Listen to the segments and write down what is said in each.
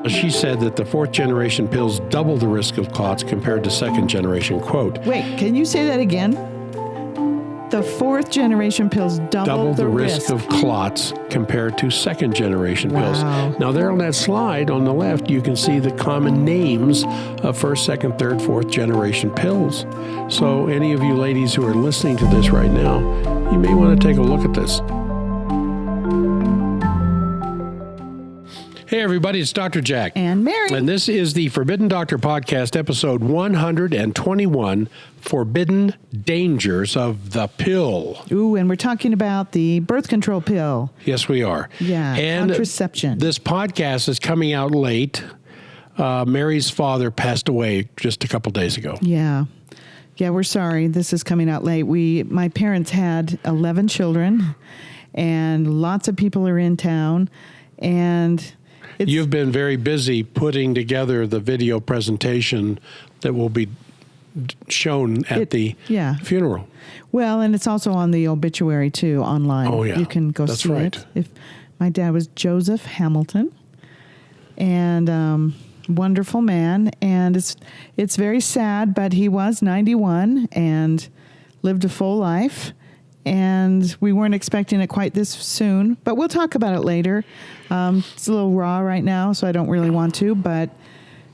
She said that the fourth generation pills double the risk of clots compared to second generation. Quote. Wait, can you say that again? The fourth generation pills double the risk of clots compared to second generation pills. Wow. Now there on that slide on the left, you can see the common names of first, second, third, fourth generation pills. So any of you ladies who are listening to this right now, you may want to take a look at this. Hey everybody, it's Dr. Jack. And Mary. And this is the Forbidden Doctor Podcast, episode 121, Forbidden Dangers of the Pill. Ooh, and we're talking about the birth control pill. Yes, we are. Yeah, and contraception. This podcast is coming out late. Mary's father passed away just a couple days ago. Yeah. Yeah, we're sorry. This is coming out late. My parents had 11 children, and lots of people are in town, and... You've been very busy putting together the video presentation that will be shown at the funeral. Well, and it's also on the obituary, too, online. Oh, yeah. You can go see it. My dad was Joseph Hamilton, and wonderful man. And it's very sad, but he was 91 and lived a full life. And we weren't expecting it quite this soon, but we'll talk about it later. It's a little raw right now, so I don't really want to, but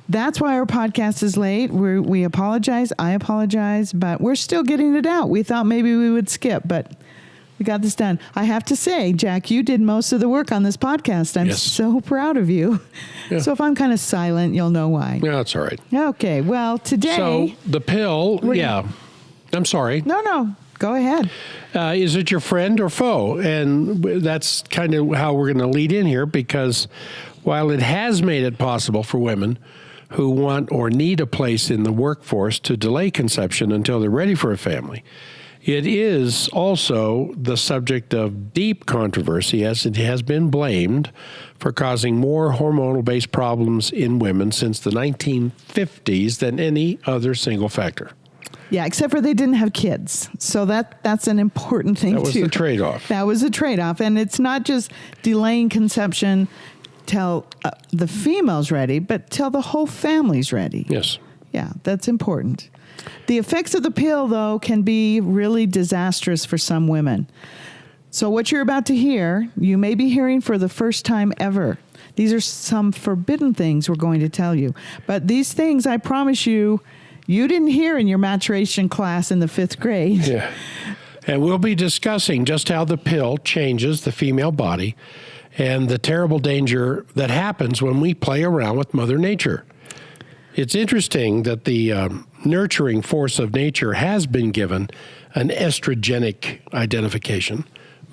that's why our podcast is late. We apologize. I apologize, but we're still getting it out. We thought maybe we would skip, but we got this done. I have to say, Jack, you did most of the work on this podcast. I'm so proud of you. Yeah. So if I'm kind of silent, you'll know why. Yeah, that's all right. Okay, well, today... So the pill, I'm sorry. No. Go ahead. Is it your friend or foe? And that's kind of how we're going to lead in here, because while it has made it possible for women who want or need a place in the workforce to delay conception until they're ready for a family, it is also the subject of deep controversy, as it has been blamed for causing more hormonal-based problems in women since the 1950s than any other single factor. Yeah, except for they didn't have kids. So that's an important thing, too. That was the trade-off. That was a trade-off. And it's not just delaying conception till the female's ready, but till the whole family's ready. Yes. Yeah, that's important. The effects of the pill, though, can be really disastrous for some women. So what you're about to hear, you may be hearing for the first time ever. These are some forbidden things we're going to tell you. But these things, I promise you didn't hear in your maturation class in the 5th grade. Yeah. And we'll be discussing just how the pill changes the female body and the terrible danger that happens when we play around with Mother Nature. It's interesting that the nurturing force of nature has been given an estrogenic identification.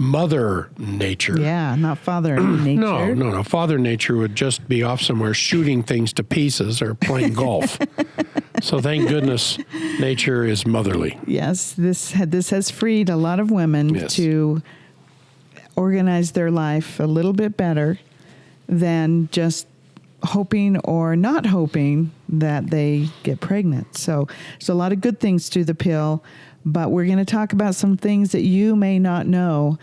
Mother Nature. Yeah, not Father Nature. No. Father Nature would just be off somewhere shooting things to pieces or playing golf. So thank goodness nature is motherly. Yes, this has freed a lot of women to organize their life a little bit better than just hoping or not hoping that they get pregnant. So there's a lot of good things to the pill, but we're going to talk about some things that you may not know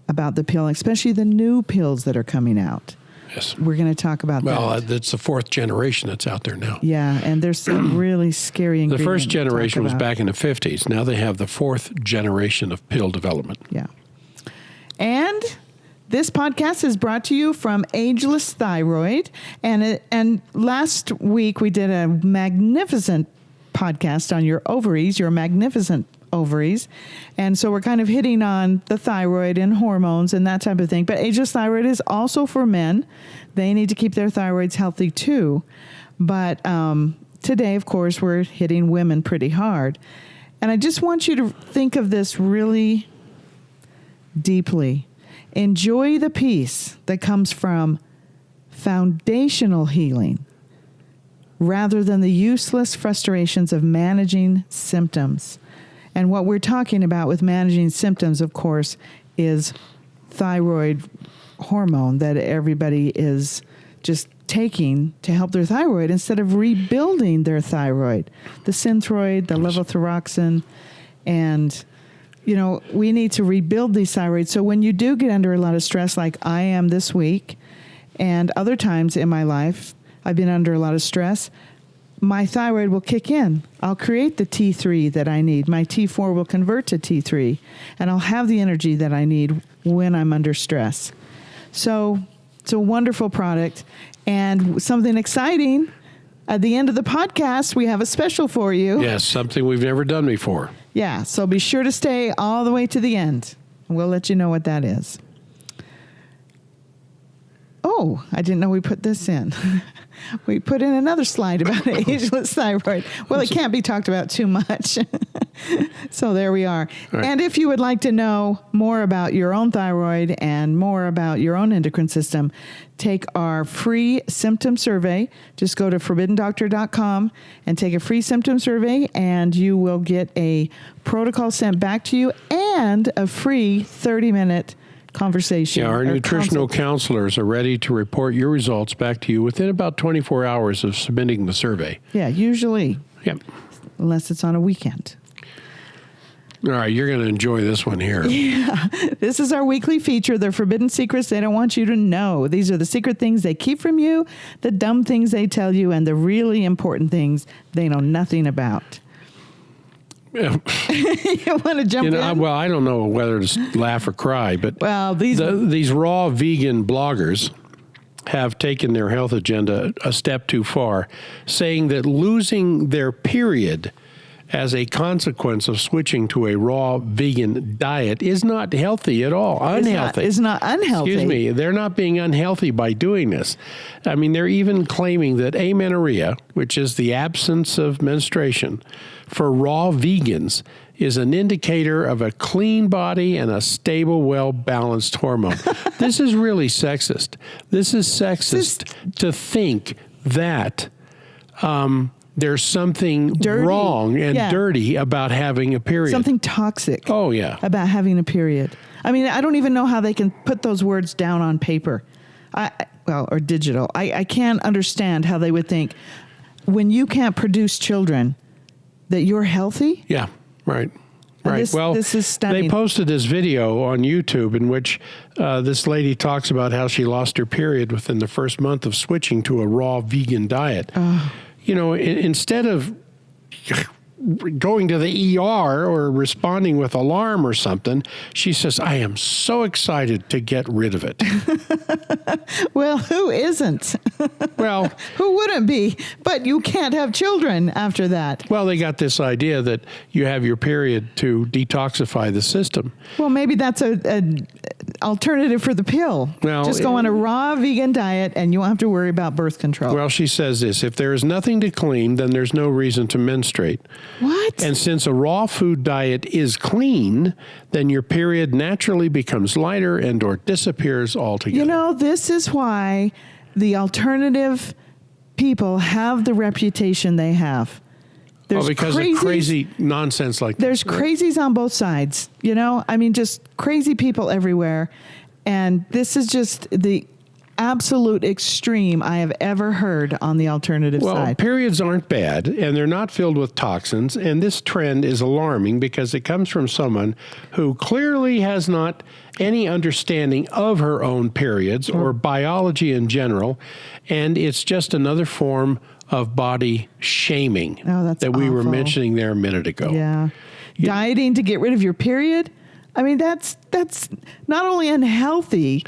about the pill, especially the new pills that are coming out. Yes. We're going to talk about that. Well, that's the 4th generation that's out there now. Yeah, and there's some really scary ingredients. The first generation was back in the 50s. Now they have the 4th generation of pill development. Yeah. And this podcast is brought to you from Ageless Thyroid. And last week we did a magnificent podcast on your ovaries, your magnificent ovaries. And so we're kind of hitting on the thyroid and hormones and that type of thing. But Ageless Thyroid is also for men. They need to keep their thyroids healthy too. But today, of course, we're hitting women pretty hard. And I just want you to think of this really deeply. Enjoy the peace that comes from foundational healing rather than the useless frustrations of managing symptoms. And what we're talking about with managing symptoms, of course, is thyroid hormone that everybody is just taking to help their thyroid instead of rebuilding their thyroid. The Synthroid, the levothyroxine, and, we need to rebuild these thyroids. So when you do get under a lot of stress, like I am this week, and other times in my life, I've been under a lot of stress, my thyroid will kick in. I'll create the T3 that I need. My T4 will convert to T3, and I'll have the energy that I need when I'm under stress. So it's a wonderful product. And something exciting, at the end of the podcast, we have a special for you. Yes, something we've never done before. Yeah, so be sure to stay all the way to the end. We'll let you know what that is. Oh, I didn't know we put this in. We put in another slide about ageless thyroid. Well, it can't be talked about too much. So there we are. Right. And if you would like to know more about your own thyroid and more about your own endocrine system, take our free symptom survey. Just go to forbiddendoctor.com and take a free symptom survey, and you will get a protocol sent back to you and a free 30-minute conversation. Yeah, our nutritional counselors are ready to report your results back to you within about 24 hours of submitting the survey. Yeah, usually. Yep. Unless it's on a weekend. All right, you're going to enjoy this one here. Yeah, this is our weekly feature, the forbidden secrets they don't want you to know. These are the secret things they keep from you, the dumb things they tell you, and the really important things they know nothing about. You want to jump in? Well, I don't know whether to laugh or cry, but Well, these raw vegan bloggers have taken their health agenda a step too far, saying that losing their period as a consequence of switching to a raw vegan diet is not healthy at all. Unhealthy. It's not unhealthy. Excuse me. They're not being unhealthy by doing this. I mean, they're even claiming that amenorrhea, which is the absence of menstruation, for raw vegans is an indicator of a clean body and a stable, well-balanced hormone. This is really sexist. This is sexist to think that there's something wrong and dirty about having a period. Something toxic. Oh, yeah. About having a period. I mean, I don't even know how they can put those words down on paper. Or digital. I can't understand how they would think when you can't produce children that you're healthy. Yeah, right. Right. This is stunning. They posted this video on YouTube in which this lady talks about how she lost her period within the first month of switching to a raw vegan diet. You know, instead of going to the ER or responding with alarm or something, she says, I am so excited to get rid of it. Well, who isn't? Well, who wouldn't be? But you can't have children after that. Well, they got this idea that you have your period to detoxify the system. Well, maybe that's an alternative for the pill. Well, just go on a raw vegan diet and you won't have to worry about birth control. Well, she says this, if there is nothing to clean, then there's no reason to menstruate. What? And since a raw food diet is clean, then your period naturally becomes lighter and or disappears altogether. You know, this is why the alternative people have the reputation they have. There's because of crazy nonsense like There's this. crazies on both sides, you know? I mean, just crazy people everywhere. And this is just the absolute extreme I have ever heard on the alternative Well, side. periods aren't bad, and they're not filled with toxins, and this trend is alarming because it comes from someone who clearly has not any understanding of her own periods or biology in general, and it's just another form of body shaming that we were mentioning there a minute ago. Yeah. Dieting to get rid of your period? I mean, that's not only unhealthy,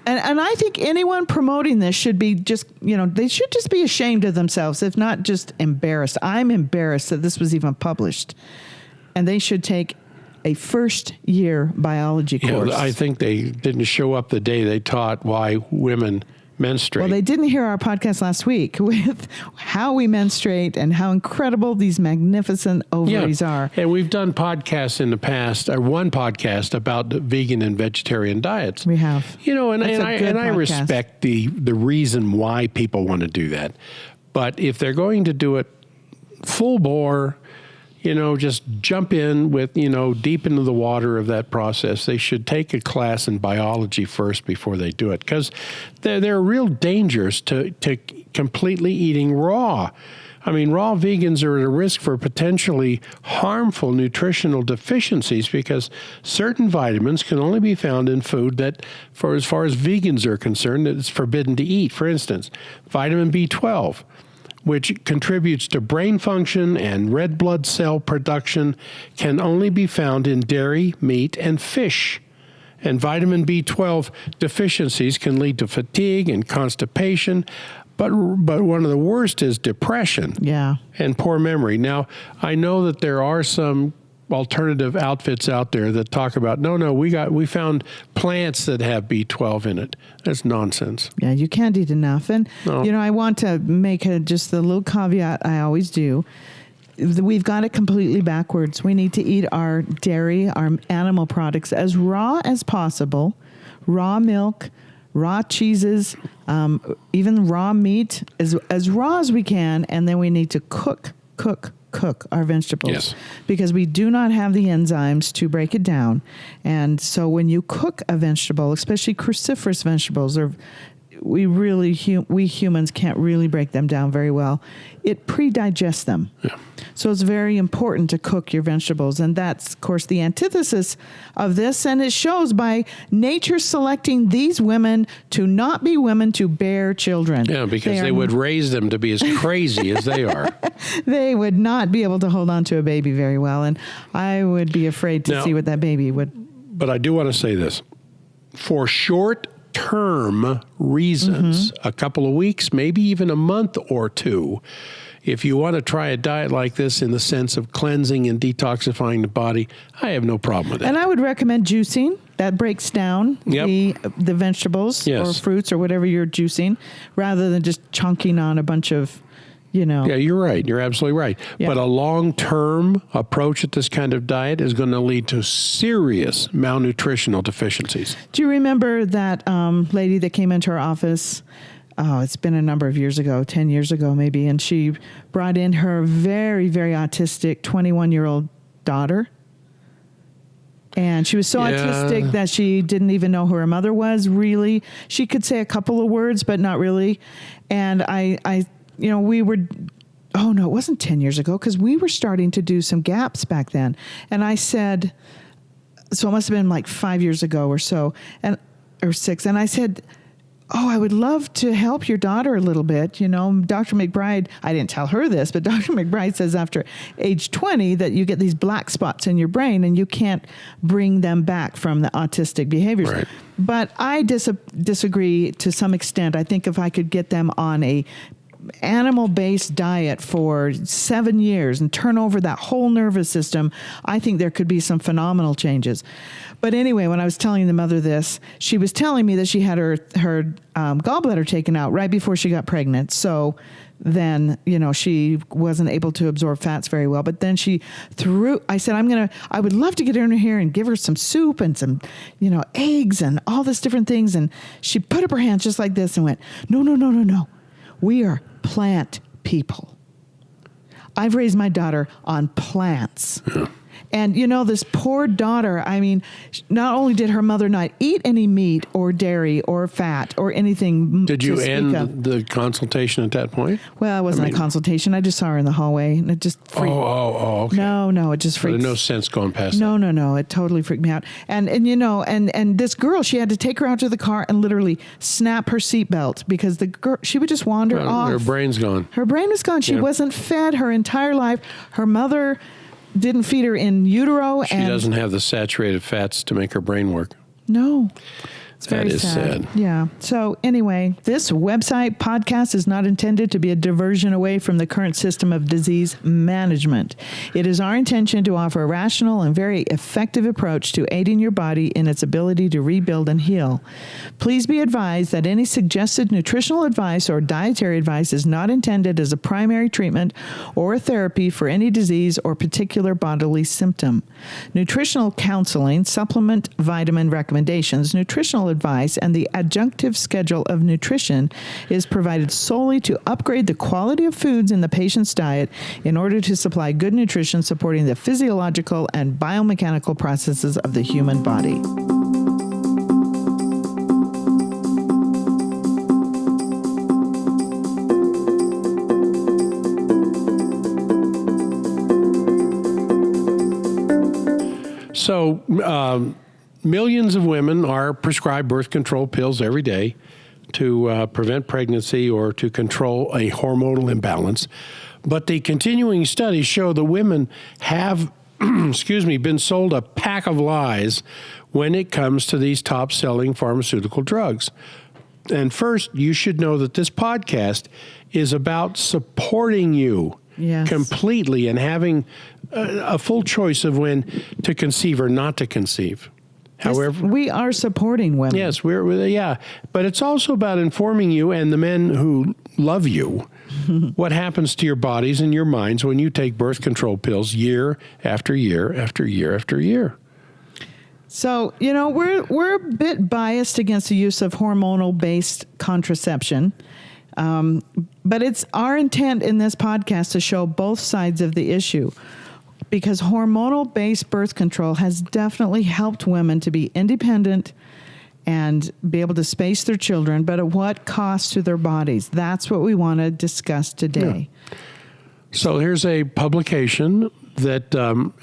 and I think anyone promoting this should be just, you know, they should just be ashamed of themselves, if not just embarrassed. I'm embarrassed that this was even published. And they should take a first-year biology course. Yeah, I think they didn't show up the day they taught why women menstruate. Well, they didn't hear our podcast last week with how we menstruate and how incredible these magnificent ovaries are. And we've done podcasts in the past, or one podcast about vegan and vegetarian diets. We have. You know, and That's a good I podcast. respect the reason why people want to do that. But if they're going to do it full bore, you know, just jump in with, you know, deep into the water of that process, they should take a class in biology first before they do it. Because there are real dangers to completely eating raw. I mean, raw vegans are at a risk for potentially harmful nutritional deficiencies because certain vitamins can only be found in food that, for as far as vegans are concerned, it's forbidden to eat. For instance, vitamin B12, which contributes to brain function and red blood cell production, can only be found in dairy, meat, and fish. And vitamin B12 deficiencies can lead to fatigue and constipation, but one of the worst is depression and poor memory. Now, I know that there are some alternative outfits out there that talk about, we found plants that have B12 in it. That's nonsense. Yeah, you can't eat enough. And, I want to make just the little caveat I always do. We've got it completely backwards. We need to eat our dairy, our animal products as raw as possible, raw milk, raw cheeses, even raw meat, as raw as we can, and then we need to cook our vegetables because we do not have the enzymes to break it down. And so when you cook a vegetable, especially cruciferous vegetables, we humans can't really break them down very well. It pre-digests them. Yeah. So it's very important to cook your vegetables. And that's, of course, the antithesis of this. And it shows by nature selecting these women to not be women to bear children. Yeah, because they would raise them to be as crazy as they are. They would not be able to hold on to a baby very well. And I would be afraid to see what that baby would. But I do want to say this. For short-term reasons, a couple of weeks, maybe even a month or two, if you want to try a diet like this in the sense of cleansing and detoxifying the body, I have no problem with it. And I would recommend juicing. That breaks down the vegetables or fruits or whatever you're juicing, rather than just chunking on a bunch of, Yeah, you're right. You're absolutely right. Yeah. But a long-term approach at this kind of diet is going to lead to serious malnutritional deficiencies. Do you remember that lady that came into our office? Oh, it's been a number of years ago, 10 years ago maybe, and she brought in her very, very autistic 21-year-old daughter. And she was so autistic that she didn't even know who her mother was, really. She could say a couple of words, but not really. And we were, it wasn't 10 years ago, because we were starting to do some gaps back then. And I said, so it must have been like 5 years ago or so, or 6. And I said, I would love to help your daughter a little bit. Dr. McBride, I didn't tell her this, but Dr. McBride says after age 20 that you get these black spots in your brain and you can't bring them back from the autistic behaviors. Right. But I disagree to some extent. I think if I could get them on a animal-based diet for 7 years and turn over that whole nervous system, I think there could be some phenomenal changes. But anyway, when I was telling the mother this, she was telling me that she had her gallbladder taken out right before she got pregnant. So then, she wasn't able to absorb fats very well. But then I said, I would love to get her in here and give her some soup and some, eggs and all this different things. And she put up her hands just like this and went, no. We are plant people. I've raised my daughter on plants. Yeah. And, this poor daughter, not only did her mother not eat any meat or dairy or fat or anything. Did you end the consultation at that point? Well, it wasn't a consultation. I just saw her in the hallway and it just freaked me out. Okay. No, it just freaked me out. No sense going past that. No. It totally freaked me out. And this girl, she had to take her out to the car and literally snap her seatbelt because the girl, she would just wander off. Her brain's gone. Her brain was gone. She wasn't fed her entire life. Her mother didn't feed her in utero. She doesn't have the saturated fats to make her brain work. No. It's very That is sad. Yeah. So anyway, this website podcast is not intended to be a diversion away from the current system of disease management. It is our intention to offer a rational and very effective approach to aiding your body in its ability to rebuild and heal. Please be advised that any suggested nutritional advice or dietary advice is not intended as a primary treatment or a therapy for any disease or particular bodily symptom. Nutritional counseling, supplement vitamin recommendations, nutritional advice, and the adjunctive schedule of nutrition is provided solely to upgrade the quality of foods in the patient's diet in order to supply good nutrition supporting the physiological and biomechanical processes of the human body. So millions of women are prescribed birth control pills every day to prevent pregnancy or to control a hormonal imbalance. But the continuing studies show that women have, been sold a pack of lies when it comes to these top-selling pharmaceutical drugs. And first, you should know that this podcast is about supporting you completely and having a full choice of when to conceive or not to conceive. However, we are supporting women. Yes, but it's also about informing you and the men who love you what happens to your bodies and your minds when you take birth control pills year after year after year after year. So, we're a bit biased against the use of hormonal-based contraception, but it's our intent in this podcast to show both sides of the issue, because hormonal-based birth control has definitely helped women to be independent and be able to space their children, but at what cost to their bodies? That's what we want to discuss today. Yeah. So here's a publication that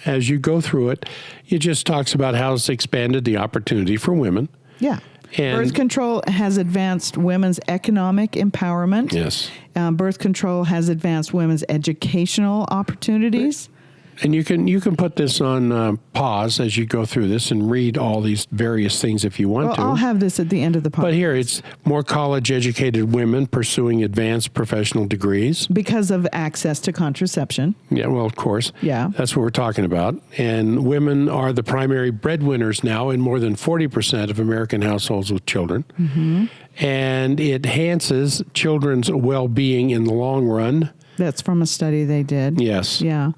as you go through it, it just talks about how it's expanded the opportunity for women. Yeah. And birth control has advanced women's economic empowerment. Yes. Birth control has advanced women's educational opportunities. And you can put this on pause as you go through this and read all these various things if you want to. I'll have this at the end of the podcast. But here, it's more college-educated women pursuing advanced professional degrees. Because of access to contraception. Yeah, well, of course. Yeah. That's what we're talking about. And women are the primary breadwinners now in more than 40% of American households with children. Mm-hmm. And it enhances children's well-being in the long run. That's from a study they did. Yes. Yeah.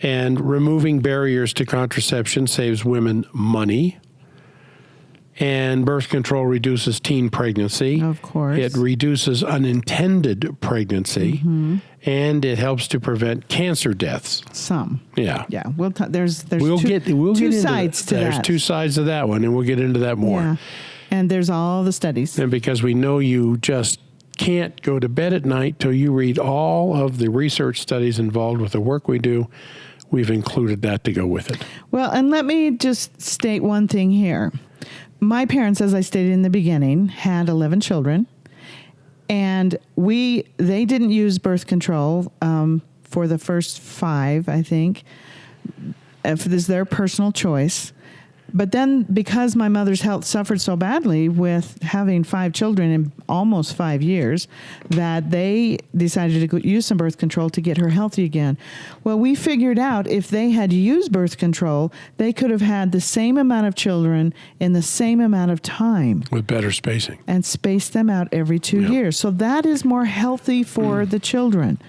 And removing barriers to contraception saves women money. And birth control reduces teen pregnancy. Of course. It reduces unintended pregnancy. Mm-hmm. And it helps to prevent cancer deaths. Some. Yeah. Yeah. There's two sides to that. There's two sides to that one, and we'll get into that more. Yeah. And there's all the studies. And because we know you just can't go to bed at night till you read all of the research studies involved with the work we do, we've included that to go with it. Well, and let me just state one thing here. My parents, as I stated in the beginning, had 11 children, and they didn't use birth control for the first 5, I think. If this is their personal choice. But then, because my mother's health suffered so badly with having 5 children in almost 5 years, that they decided to use some birth control to get her healthy again. Well, we figured out if they had used birth control, they could have had the same amount of children in the same amount of time. With better spacing. And spaced them out every 2 years. So that is more healthy for the children.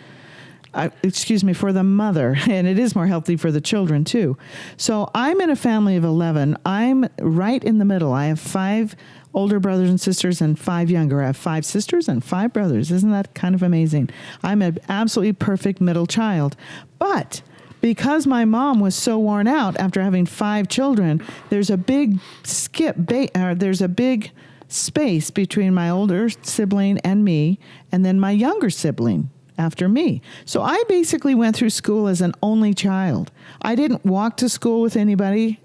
For the mother, and it is more healthy for the children too. So I'm in a family of 11. I'm right in the middle. I have 5 older brothers and sisters and 5 younger. I have 5 sisters and 5 brothers. Isn't that kind of amazing? I'm an absolutely perfect middle child. But because my mom was so worn out after having 5 children, there's a big there's a big space between my older sibling and me, and then my younger sibling after me. So I basically went through school as an only child. I didn't walk to school with anybody.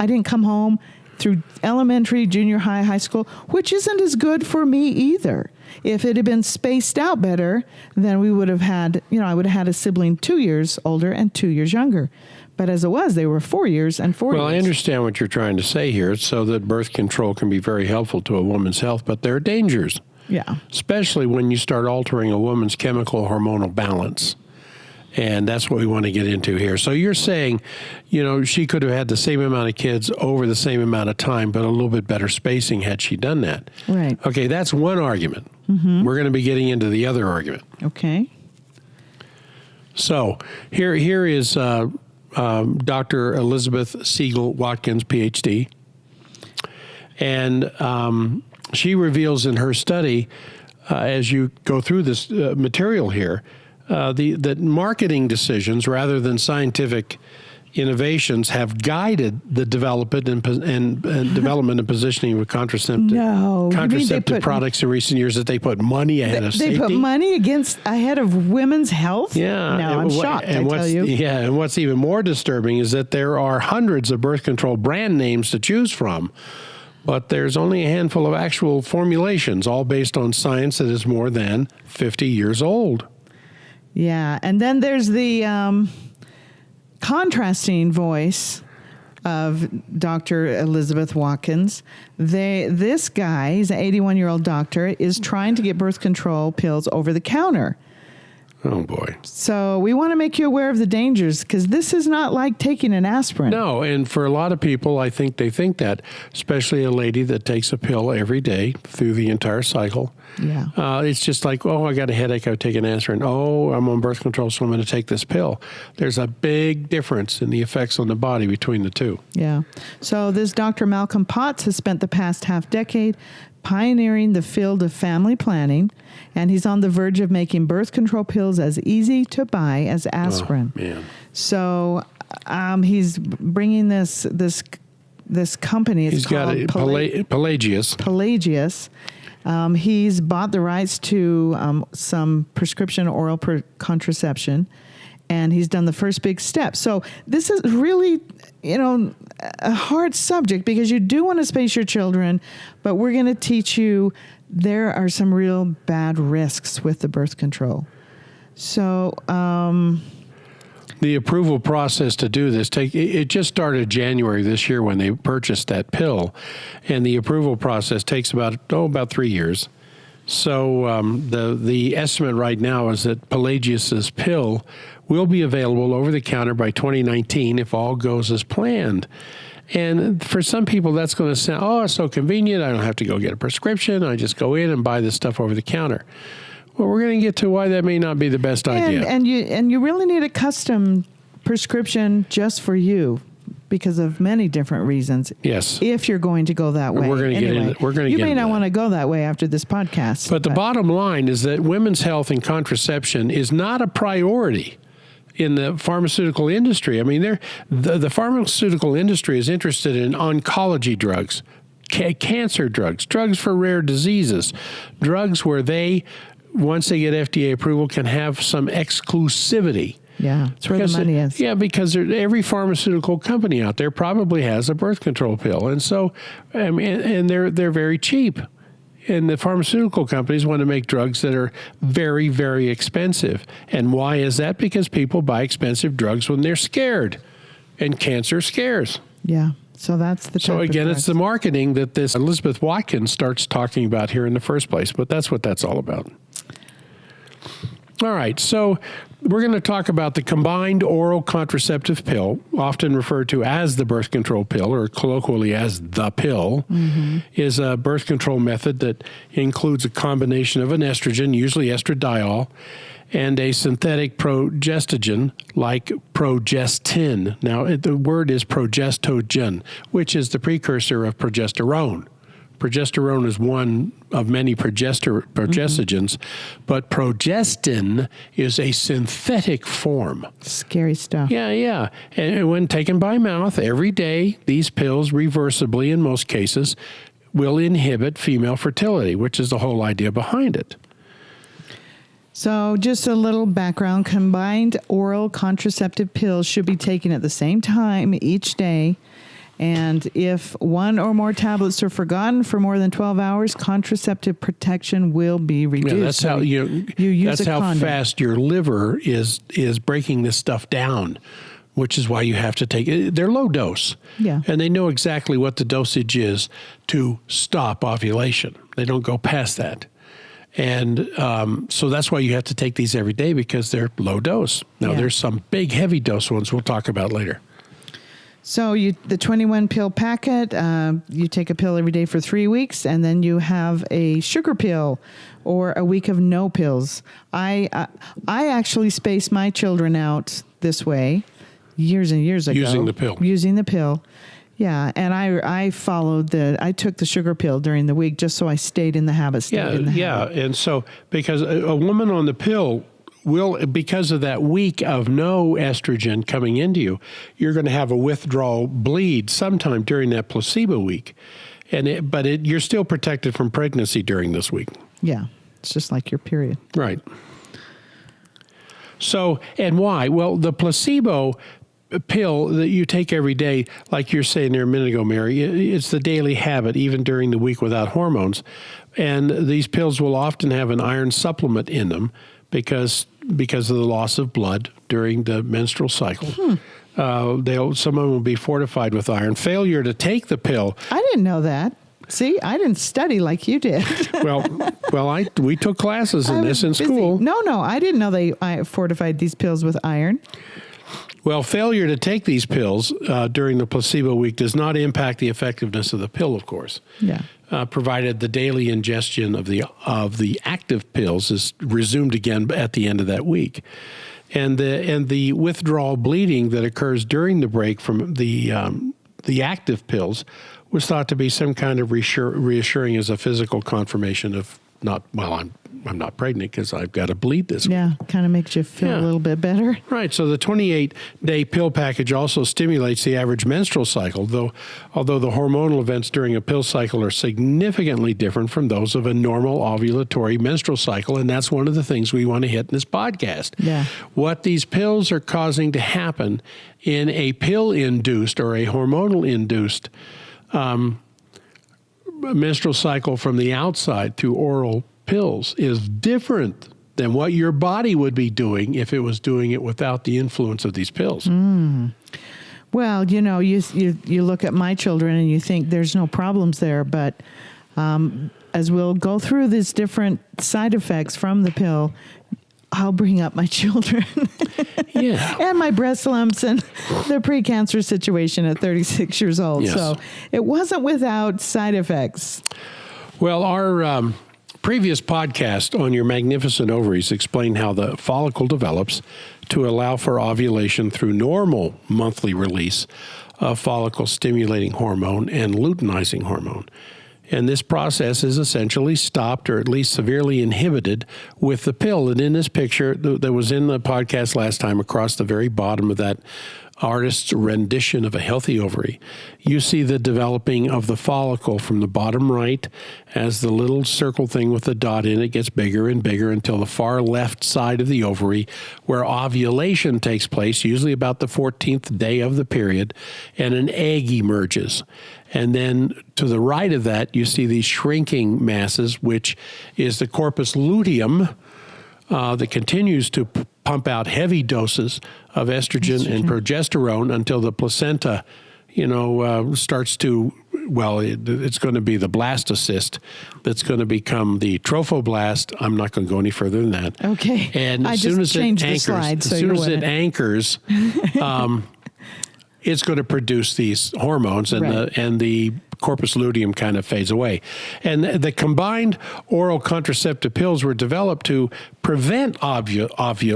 I didn't come home through elementary, junior high, high school, which isn't as good for me either. If it had been spaced out better, then we would have had, I would have had a sibling 2 years older and 2 years younger. But as it was, they were 4 years and 4 years. Well, I understand what you're trying to say here, so that birth control can be very helpful to a woman's health, but there are dangers. Yeah. Especially when you start altering a woman's chemical hormonal balance. And that's what we want to get into here. So you're saying, she could have had the same amount of kids over the same amount of time, but a little bit better spacing had she done that. Right. Okay, that's one argument. Mm-hmm. We're going to be getting into the other argument. Okay. So here is Dr. Elizabeth Siegel Watkins, PhD. And she reveals in her study, as you go through this material here, that marketing decisions rather than scientific innovations have guided the development and development and positioning of contraceptive products in recent years, that they put money ahead of safety. They put money ahead of women's health? Yeah. No, I'm shocked, I tell you. Yeah, and what's even more disturbing is that there are hundreds of birth control brand names to choose from, but there's only a handful of actual formulations, all based on science that is more than 50 years old. Yeah, and then there's the contrasting voice of Dr. Elizabeth Watkins. This guy, he's an 81-year-old doctor, is trying to get birth control pills over the counter. Oh, boy. So we want to make you aware of the dangers, because this is not like taking an aspirin. No, and for a lot of people, I think they think that, especially a lady that takes a pill every day through the entire cycle. Yeah. It's just like, oh, I got a headache, I take an aspirin. Oh, I'm on birth control, so I'm going to take this pill. There's a big difference in the effects on the body between the two. Yeah. So this Dr. Malcolm Potts has spent the past half decade pioneering the field of family planning, and he's on the verge of making birth control pills as easy to buy as aspirin. Oh, man. So he's bringing this company. It's called Pelagius. Pelagius. He's bought the rights to some prescription oral contraception, and he's done the first big step. So this is really, a hard subject, because you do want to space your children, but we're going to teach you there are some real bad risks with the birth control. So the approval process to do this, it just started January this year when they purchased that pill, and the approval process takes about 3 years. So the estimate right now is that Pelagius's pill will be available over the counter by 2019 if all goes as planned. And for some people, that's going to sound, oh, it's so convenient. I don't have to go get a prescription. I just go in and buy this stuff over the counter. Well, we're going to get to why that may not be the best idea. And you really need a custom prescription just for you, because of many different reasons. Yes. If you're going to go that way. We're going to get into You may not want to go that way after this podcast. But the bottom line is that women's health and contraception is not a priority in the pharmaceutical industry. I mean, the pharmaceutical industry is interested in oncology drugs, cancer drugs, drugs for rare diseases, drugs where they, once they get FDA approval, can have some exclusivity. Yeah, that's where the money is. Yeah, because every pharmaceutical company out there probably has a birth control pill, and so, and they're very cheap. And the pharmaceutical companies want to make drugs that are very, very expensive. And why is that? Because people buy expensive drugs when they're scared, and cancer scares. Yeah. So that's the. So again, it's the marketing that this Elizabeth Watkins starts talking about here in the first place. But that's what that's all about. All right, so we're going to talk about the combined oral contraceptive pill, often referred to as the birth control pill, or colloquially as the pill, is a birth control method that includes a combination of an estrogen, usually estradiol, and a synthetic progestogen like progestin. Now, the word is progestogen, which is the precursor of progesterone. Progesterone is one of many progestogens, but progestin is a synthetic form. Scary stuff. Yeah. And when taken by mouth every day, these pills, reversibly in most cases, will inhibit female fertility, which is the whole idea behind it. So just a little background. Combined oral contraceptive pills should be taken at the same time each day. And if one or more tablets are forgotten for more than 12 hours, contraceptive protection will be reduced. Yeah, that's how you use that's how condom. fast your liver is breaking this stuff down, which is why you have to take it. They're low dose. Yeah. And they know exactly what the dosage is to stop ovulation. They don't go past that. And so that's why you have to take these every day, because they're low dose. Now, there's some big heavy dose ones we'll talk about later. So the 21 pill packet, you take a pill every day for 3 weeks, and then you have a sugar pill or a week of no pills. I actually spaced my children out this way years and years ago. Using the pill. Yeah, and I followed I took the sugar pill during the week just so I stayed in the habit. And so because a woman on the pill because of that week of no estrogen coming into you, you're going to have a withdrawal bleed sometime during that placebo week. But you're still protected from pregnancy during this week. Yeah. It's just like your period. Right. So, and why? Well, the placebo pill that you take every day, like you're saying there a minute ago, Mary, it's the daily habit, even during the week without hormones. And these pills will often have an iron supplement in them because of the loss of blood during the menstrual cycle. Some of them will be fortified with iron. Failure to take the pill. I didn't know that. See, I didn't study like you did. we took classes in this in school. No, I didn't know they fortified these pills with iron. Well, failure to take these pills during the placebo week does not impact the effectiveness of the pill, of course. Yeah. Provided the daily ingestion of the active pills is resumed again at the end of that week. And the withdrawal bleeding that occurs during the break from the active pills was thought to be some kind of reassuring as a physical confirmation of I'm not pregnant because I've got to bleed this week. Yeah, kind of makes you feel a little bit better. Right. So the 28-day pill package also stimulates the average menstrual cycle, although the hormonal events during a pill cycle are significantly different from those of a normal ovulatory menstrual cycle, and that's one of the things we want to hit in this podcast. Yeah. What these pills are causing to happen in a pill-induced or a hormonal-induced menstrual cycle from the outside through oral pills is different than what your body would be doing if it was doing it without the influence of these pills. Well, you look at my children and you think there's no problems there, but as we'll go through these different side effects from the pill, I'll bring up my children. Yeah. And my breast lumps and the precancer situation at 36 years old. Yes. So it wasn't without side effects. Well, our previous podcast on your magnificent ovaries explained how the follicle develops to allow for ovulation through normal monthly release of follicle-stimulating hormone and luteinizing hormone. And this process is essentially stopped or at least severely inhibited with the pill. And in this picture that was in the podcast last time, across the very bottom of that artist's rendition of a healthy ovary, you see the developing of the follicle from the bottom right as the little circle thing with the dot in it gets bigger and bigger until the far left side of the ovary, where ovulation takes place, usually about the 14th day of the period, and an egg emerges. And then to the right of that, you see these shrinking masses, which is the corpus luteum that continues to pump out heavy doses of estrogen and progesterone until the placenta, starts to, it's going to be the blastocyst that's going to become the trophoblast. I'm not going to go any further than that. Okay. And as soon as it anchors, it's going to produce these hormones, and the corpus luteum kind of fades away. And the combined oral contraceptive pills were developed to prevent ovulation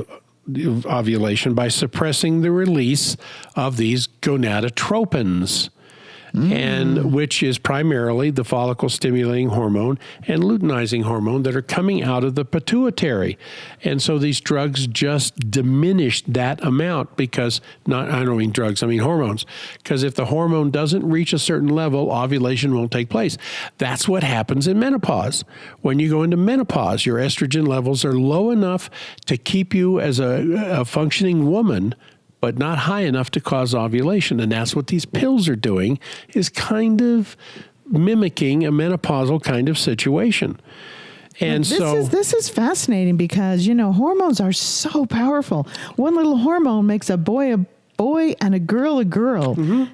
by suppressing the release of these gonadotropins, and which is primarily the follicle-stimulating hormone and luteinizing hormone that are coming out of the pituitary. And so these drugs just diminish that amount because, I don't mean drugs, I mean hormones. Because if the hormone doesn't reach a certain level, ovulation won't take place. That's what happens in menopause. When you go into menopause, your estrogen levels are low enough to keep you as a functioning woman, but not high enough to cause ovulation. And that's what these pills are doing, is kind of mimicking a menopausal kind of situation. And this is fascinating because, hormones are so powerful. One little hormone makes a boy and a girl a girl. Mm-hmm.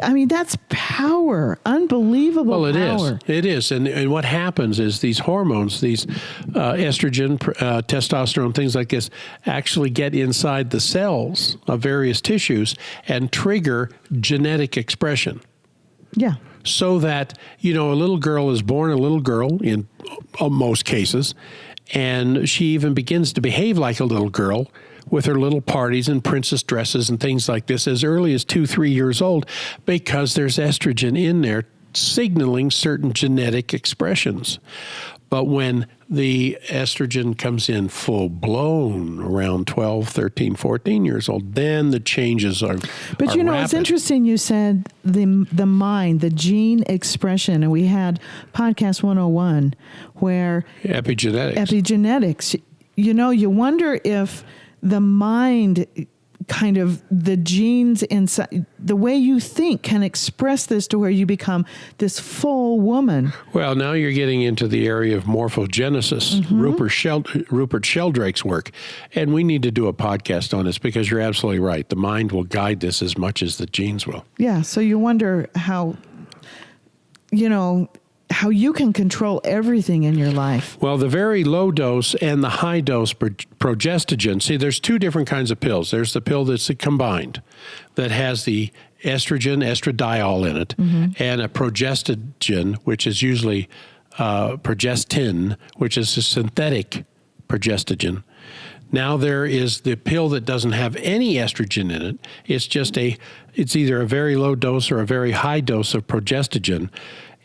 I mean, that's power, unbelievable power. Well, it is. And what happens is these hormones, these estrogen, testosterone, things like this, actually get inside the cells of various tissues and trigger genetic expression. Yeah. So that, a little girl is born a little girl in most cases, and she even begins to behave like a little girl with her little parties and princess dresses and things like this as early as 2-3 years old, because there's estrogen in there signaling certain genetic expressions. But when the estrogen comes in full blown around 12, 13, 14 years old. Then the changes are But are you know, rapid. it's interesting you said the mind, the gene expression, and we had podcast 101 where epigenetics, you know, you wonder if the mind kind of the genes inside the way you think can express this to where you become this full woman. Well, now you're getting into the area of morphogenesis, Rupert Sheldrake's work. And we need to do a podcast on this because you're absolutely right. The mind will guide this as much as the genes will. Yeah. So you wonder how, you know, how you can control everything in your life. Well, the very low dose and the high dose progestogen. See, there's two different kinds of pills. There's the pill that's combined that has the estradiol in it, and a progestogen, which is usually progestin, which is a synthetic progestogen. Now there is the pill that doesn't have any estrogen in it. It's either a very low dose or a very high dose of progestogen.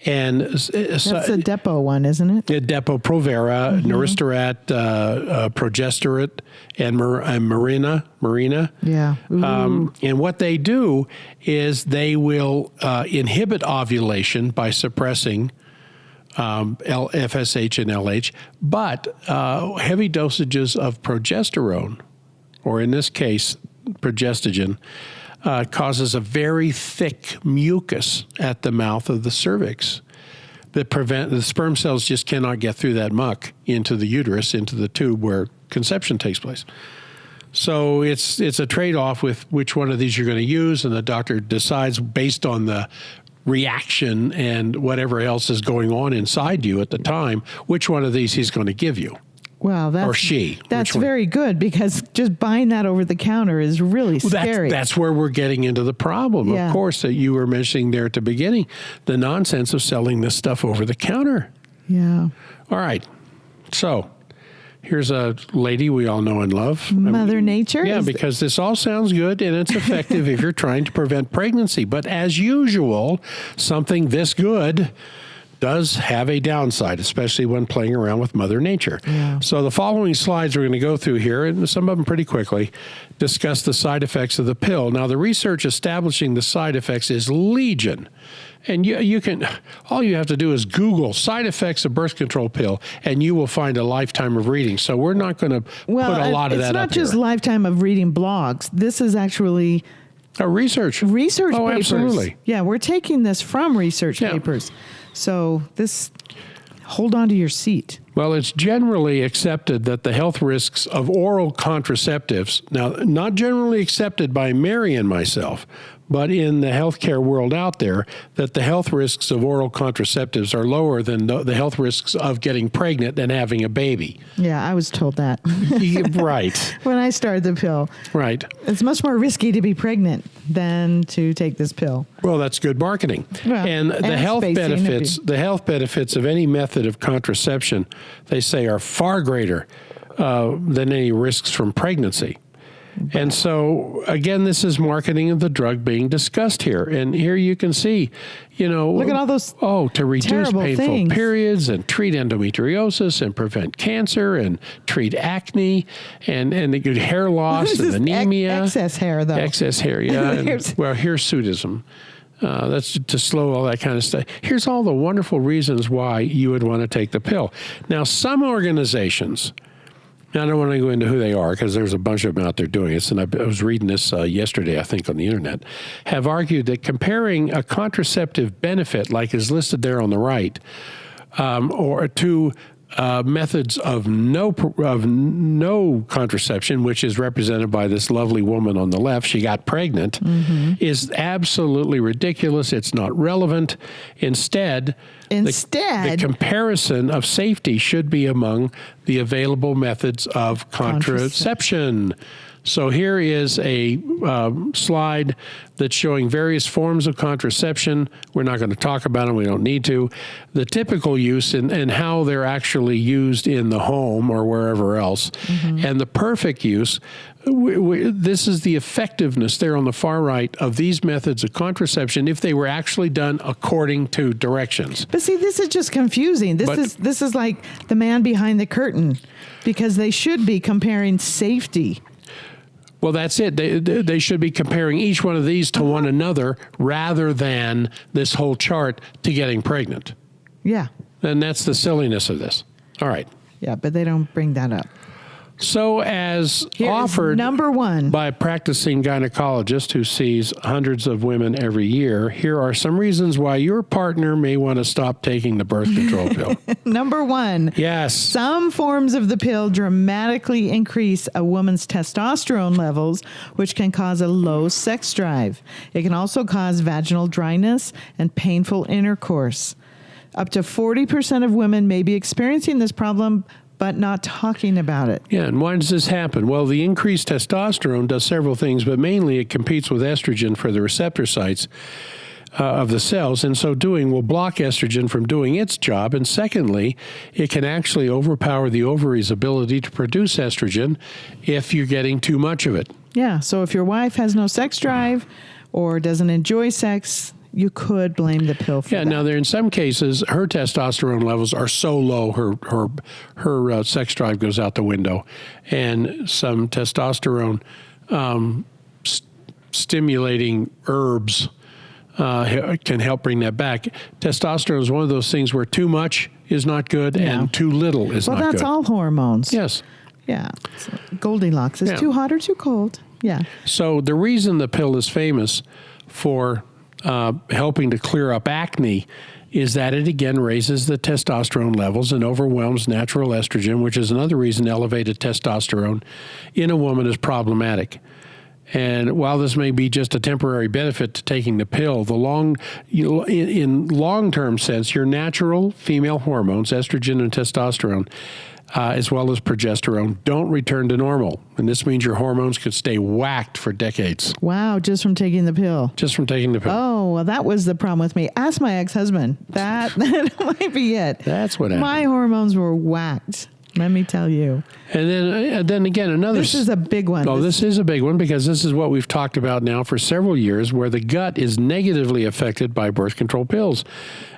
And That's the Depo one, isn't it? Depo-Provera, Neristerat, Progesterat, and Marina. Yeah. And what they do is they will inhibit ovulation by suppressing FSH and LH, but heavy dosages of progesterone, or in this case, progestogen, causes a very thick mucus at the mouth of the cervix that prevent the sperm cells just cannot get through that muck into the uterus, into the tube where conception takes place. So it's a trade-off with which one of these you're going to use, and the doctor decides based on the reaction and whatever else is going on inside you at the time, which one of these he's going to give you. Well, that's very good because just buying that over the counter is really scary. That's where we're getting into the problem, of course, that you were mentioning there at the beginning, the nonsense of selling this stuff over the counter. Yeah. All right. So here's a lady we all know and love. Mother Nature? Yeah, because this all sounds good and it's effective if you're trying to prevent pregnancy. But as usual, something this good does have a downside, especially when playing around with Mother Nature. Yeah. So the following slides we're going to go through here, and some of them pretty quickly, discuss the side effects of the pill. Now, the research establishing the side effects is legion. And you can, all you have to do is Google side effects of birth control pill, and you will find a lifetime of reading. So we're not going to put a lot of that up here. It's not just lifetime of reading blogs. This is actually research papers. Absolutely. Yeah, we're taking this from research papers. So hold on to your seat. Well, it's generally accepted that the health risks of oral contraceptives, now not generally accepted by Mary and myself, but in the healthcare world out there, that the health risks of oral contraceptives are lower than the health risks of getting pregnant and having a baby. Yeah, I was told that. Right. When I started the pill. Right. It's much more risky to be pregnant than to take this pill. Well, that's good marketing. Well, and the health benefits of any method of contraception, they say, are far greater than any risks from pregnancy. And so, again, this is marketing of the drug being discussed here. And here you can see, look at all those to reduce painful things. Periods and treat endometriosis and prevent cancer and treat acne and the good hair loss and anemia. Excess hair, though. Excess hair, yeah. And, hirsutism. That's to slow all that kind of stuff. Here's all the wonderful reasons why you would want to take the pill. Now, some organizations, I don't want to go into who they are because there's a bunch of them out there doing this, and I was reading this yesterday, I think, on the internet, have argued that comparing a contraceptive benefit, like is listed there on the right, or to methods of no contraception, which is represented by this lovely woman on the left, she got pregnant, is absolutely ridiculous. It's not relevant. Instead, the comparison of safety should be among the available methods of contraception. So here is a slide that's showing various forms of contraception. We're not going to talk about them. We don't need to. The typical use and how they're actually used in the home or wherever else. And the perfect use, this is the effectiveness there on the far right of these methods of contraception if they were actually done according to directions. But see, this is just confusing. This is like the man behind the curtain, because they should be comparing safety. Well, that's it. They should be comparing each one of these to one another rather than this whole chart to getting pregnant. Yeah. And that's the silliness of this. All right. Yeah, but they don't bring that up. So as offered number one by a practicing gynecologist who sees hundreds of women every year, here are some reasons why your partner may want to stop taking the birth control pill. Number one. Yes. Some forms of the pill dramatically increase a woman's testosterone levels, which can cause a low sex drive. It can also cause vaginal dryness and painful intercourse. Up to 40% of women may be experiencing this problem, but not talking about it. Yeah, and why does this happen? Well, the increased testosterone does several things, but mainly it competes with estrogen for the receptor sites of the cells, and so doing will block estrogen from doing its job. And secondly, it can actually overpower the ovary's ability to produce estrogen if you're getting too much of it. Yeah, so if your wife has no sex drive or doesn't enjoy sex, you could blame the pill for that. Yeah, now there in some cases, her testosterone levels are so low, her sex drive goes out the window, and some testosterone stimulating herbs can help bring that back. Testosterone is one of those things where too much is not good and too little is not good. Well, that's all hormones. Yes. Yeah. So Goldilocks is too hot or too cold. Yeah. So the reason the pill is famous for helping to clear up acne is that it again raises the testosterone levels and overwhelms natural estrogen, which is another reason elevated testosterone in a woman is problematic. And while this may be just a temporary benefit to taking the pill, in long-term sense, your natural female hormones, estrogen and testosterone, as well as progesterone, don't return to normal. And this means your hormones could stay whacked for decades. Wow, just from taking the pill. Just from taking the pill. Oh, well, that was the problem with me. Ask my ex-husband. That might be it. That's what happened. My hormones were whacked. Let me tell you. And then again, another... This is a big one. Oh, this is a big one because this is what we've talked about now for several years, where the gut is negatively affected by birth control pills.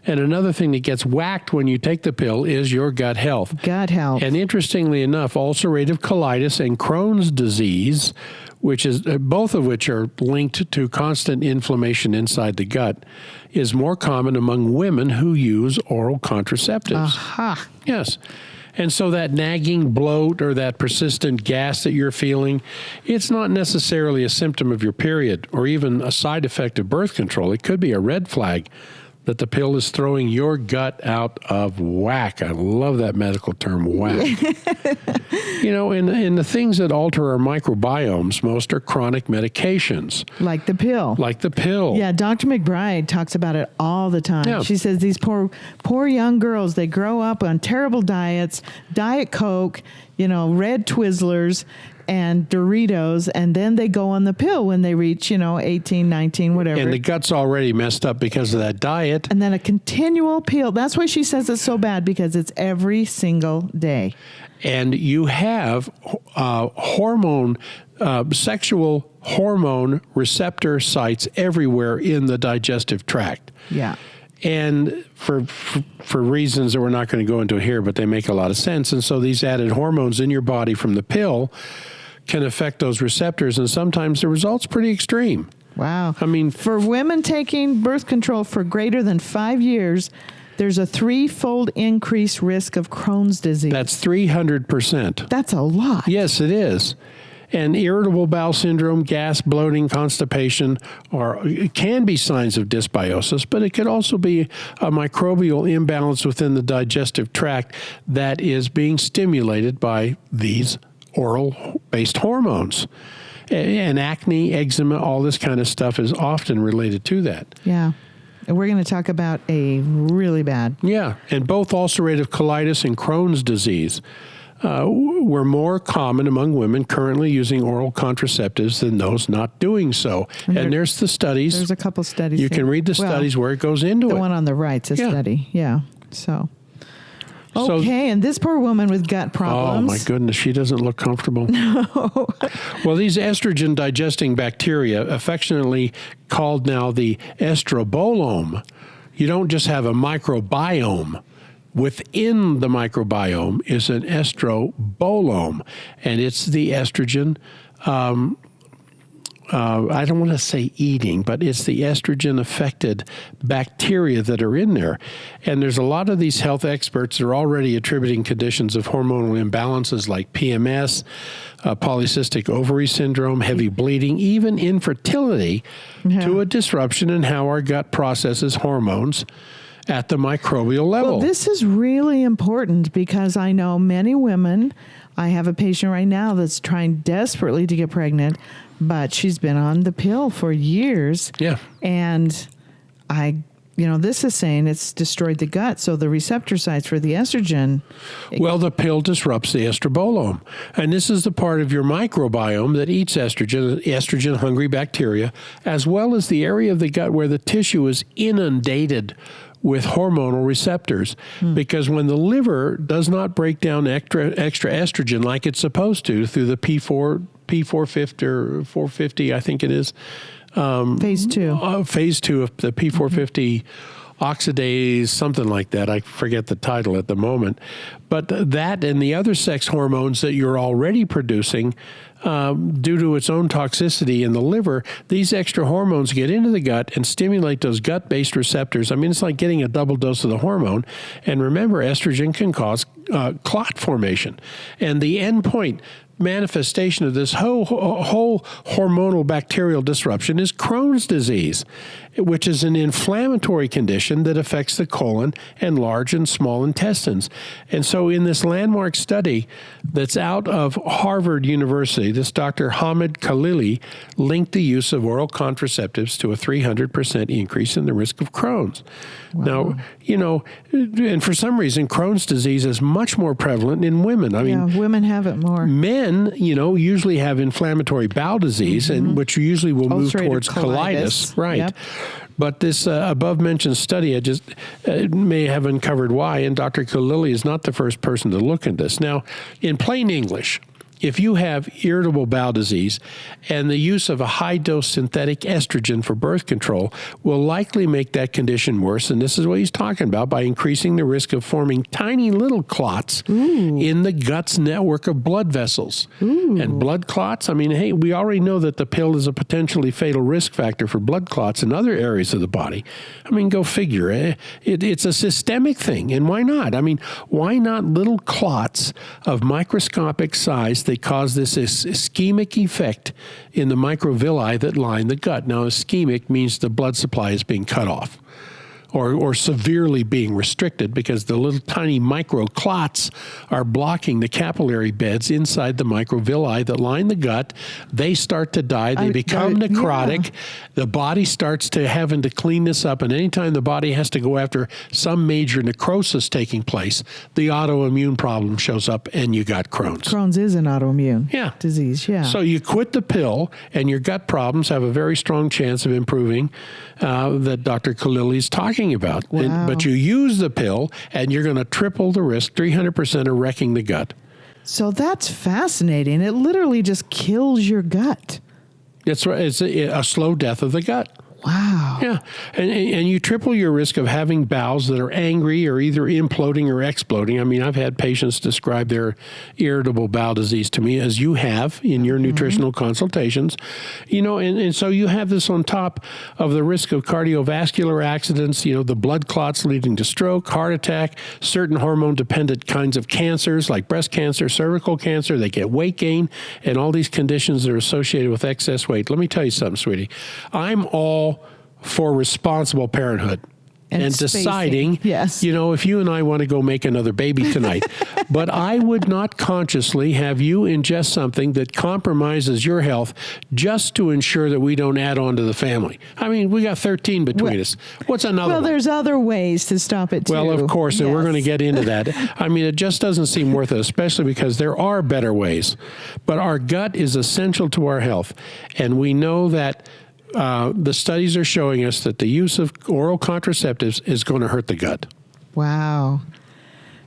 And another thing that gets whacked when you take the pill is your gut health. Gut health. And interestingly enough, ulcerative colitis and Crohn's disease, which is both of which are linked to constant inflammation inside the gut, is more common among women who use oral contraceptives. Aha. Yes. And so that nagging bloat or that persistent gas that you're feeling, it's not necessarily a symptom of your period or even a side effect of birth control. It could be a red flag that the pill is throwing your gut out of whack. I love that medical term, whack. And the things that alter our microbiomes most are chronic medications. Like the pill. Yeah, Dr. McBride talks about it all the time. Yeah. She says these poor young girls, they grow up on terrible diets, Diet Coke, red Twizzlers, and Doritos, and then they go on the pill when they reach, 18, 19, whatever. And the gut's already messed up because of that diet. And then a continual pill. That's why she says it's so bad, because it's every single day. And you have sexual hormone receptor sites everywhere in the digestive tract. Yeah. And for reasons that we're not going to go into here, but they make a lot of sense. And so these added hormones in your body from the pill can affect those receptors, and sometimes the result's pretty extreme. Wow. I mean, for women taking birth control for greater than 5 years, there's a 3-fold increased risk of Crohn's disease. That's 300%. That's a lot. Yes, it is. And irritable bowel syndrome, gas, bloating, constipation can be signs of dysbiosis, but it could also be a microbial imbalance within the digestive tract that is being stimulated by these oral-based hormones. And acne, eczema, all this kind of stuff is often related to that. Yeah. And we're going to talk about a really bad. Yeah, and both ulcerative colitis and Crohn's disease were more common among women currently using oral contraceptives than those not doing so. And there's the studies. There's a couple studies. You can read the studies where it goes into the it. one on the right's a study. Yeah. So. Okay, and this poor woman with gut problems. Oh, my goodness. She doesn't look comfortable. No. Well, these estrogen-digesting bacteria, affectionately called now the estrobolome, you don't just have a microbiome. Within the microbiome is an estrobolome, and it's the estrogen, I don't want to say eating, but it's the estrogen-affected bacteria that are in there. And there's a lot of these health experts that are already attributing conditions of hormonal imbalances like PMS, polycystic ovary syndrome, heavy bleeding, even infertility to a disruption in how our gut processes hormones at the microbial level. Well, this is really important because I know many women. I have a patient right now that's trying desperately to get pregnant, but she's been on the pill for years. Yeah. And this is saying it's destroyed the gut. So the receptor sites for the estrogen. Well, the pill disrupts the estrobolome. And this is the part of your microbiome that eats estrogen-hungry bacteria, as well as the area of the gut where the tissue is inundated with hormonal receptors, because when the liver does not break down extra estrogen like it's supposed to through the P450 or 450, I think it is. Phase 2. Phase 2 of the P450 oxidase, something like that. I forget the title at the moment. But that and the other sex hormones that you're already producing, due to its own toxicity in the liver, these extra hormones get into the gut and stimulate those gut-based receptors. I mean, it's like getting a double dose of the hormone. And remember, estrogen can cause clot formation. And the endpoint manifestation of this whole hormonal bacterial disruption is Crohn's disease, which is an inflammatory condition that affects the colon and large and small intestines. And so in this landmark study that's out of Harvard University, this Dr. Hamid Khalili linked the use of oral contraceptives to a 300% increase in the risk of Crohn's. Wow. Now, and for some reason, Crohn's disease is much more prevalent in women. I mean, women have it more. Men, usually have inflammatory bowel disease, and which usually will move towards colitis. Right. Yep. But this above-mentioned study, I just may have uncovered why, and Dr. Khalili is not the first person to look at this. Now, in plain English, if you have irritable bowel disease and the use of a high-dose synthetic estrogen for birth control will likely make that condition worse, and this is what he's talking about, by increasing the risk of forming tiny little clots in the gut's network of blood vessels. And blood clots, I mean, hey, we already know that the pill is a potentially fatal risk factor for blood clots in other areas of the body. I mean, go figure. It's a systemic thing, and why not? I mean, why not little clots of microscopic size that cause this ischemic effect in the microvilli that line the gut? Now, ischemic means the blood supply is being cut off or severely being restricted because the little tiny microclots are blocking the capillary beds inside the microvilli that line the gut. They start to die. They become necrotic. Yeah. The body starts to having to clean this up. And anytime the body has to go after some major necrosis taking place, the autoimmune problem shows up and you got Crohn's. Crohn's is an autoimmune disease, So you quit the pill and your gut problems have a very strong chance of improving that Dr. Khalili is talking about. Wow. But you use the pill and you're going to triple the risk, 300% of wrecking the gut. So that's fascinating. It literally just kills your gut. That's right. It's a slow death of the gut. Wow. Yeah. And you triple your risk of having bowels that are angry or either imploding or exploding. I mean, I've had patients describe their irritable bowel disease to me, as you have in your nutritional consultations. And so you have this on top of the risk of cardiovascular accidents, the blood clots leading to stroke, heart attack, certain hormone-dependent kinds of cancers like breast cancer, cervical cancer. They get weight gain and all these conditions that are associated with excess weight. Let me tell you something, sweetie. I'm all for responsible parenthood. and spacing. deciding, Yes. if you and I want to go make another baby tonight. But I would not consciously have you ingest something that compromises your health just to ensure that we don't add on to the family. I mean, we got 13 between us. What's another one? Well, there's other ways to stop it, too. Well, of course, and we're going to Yes. get into that. I mean, it just doesn't seem worth it, especially because there are better ways. But our gut is essential to our health. And we know that the studies are showing us that the use of oral contraceptives is going to hurt the gut. Wow.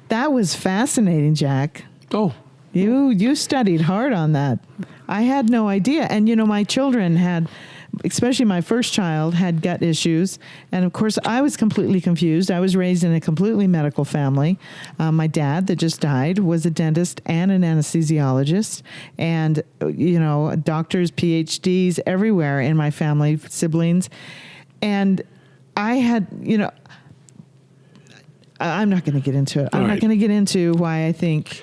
That was fascinating, Jack. Oh, You studied hard on that. I had no idea. And, my children had, especially my first child, had gut issues. And, of course, I was completely confused. I was raised in a completely medical family. My dad, that just died, was a dentist and an anesthesiologist. And, doctors, PhDs everywhere in my family, siblings. And I had, I'm not going to get into it. I'm not going to get into why I think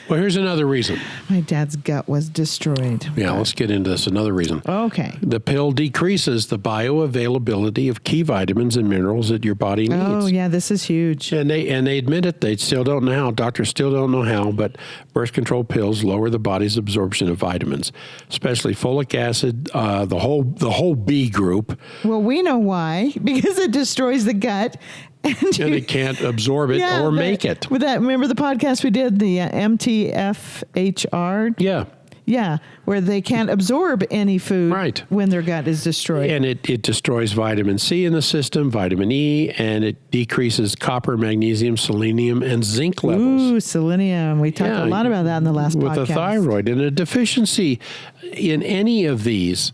well, here's another reason. my dad's gut was destroyed. Yeah, let's get into this. Another reason. Okay. The pill decreases the bioavailability of key vitamins and minerals that your body needs. Oh, yeah, this is huge. And they admit it. They still don't know how. Doctors still don't know how. But birth control pills lower the body's absorption of vitamins, especially folic acid, the whole B group. Well, we know why, because it destroys the gut. And it can't absorb it or make it. With that, remember the podcast we did, the MTFHR? Yeah. Yeah, where they can't absorb any food when their gut is destroyed. And it destroys vitamin C in the system, vitamin E, and it decreases copper, magnesium, selenium, and zinc levels. Ooh, selenium. We talked a lot about that in the last podcast. With the thyroid. And a deficiency in any of these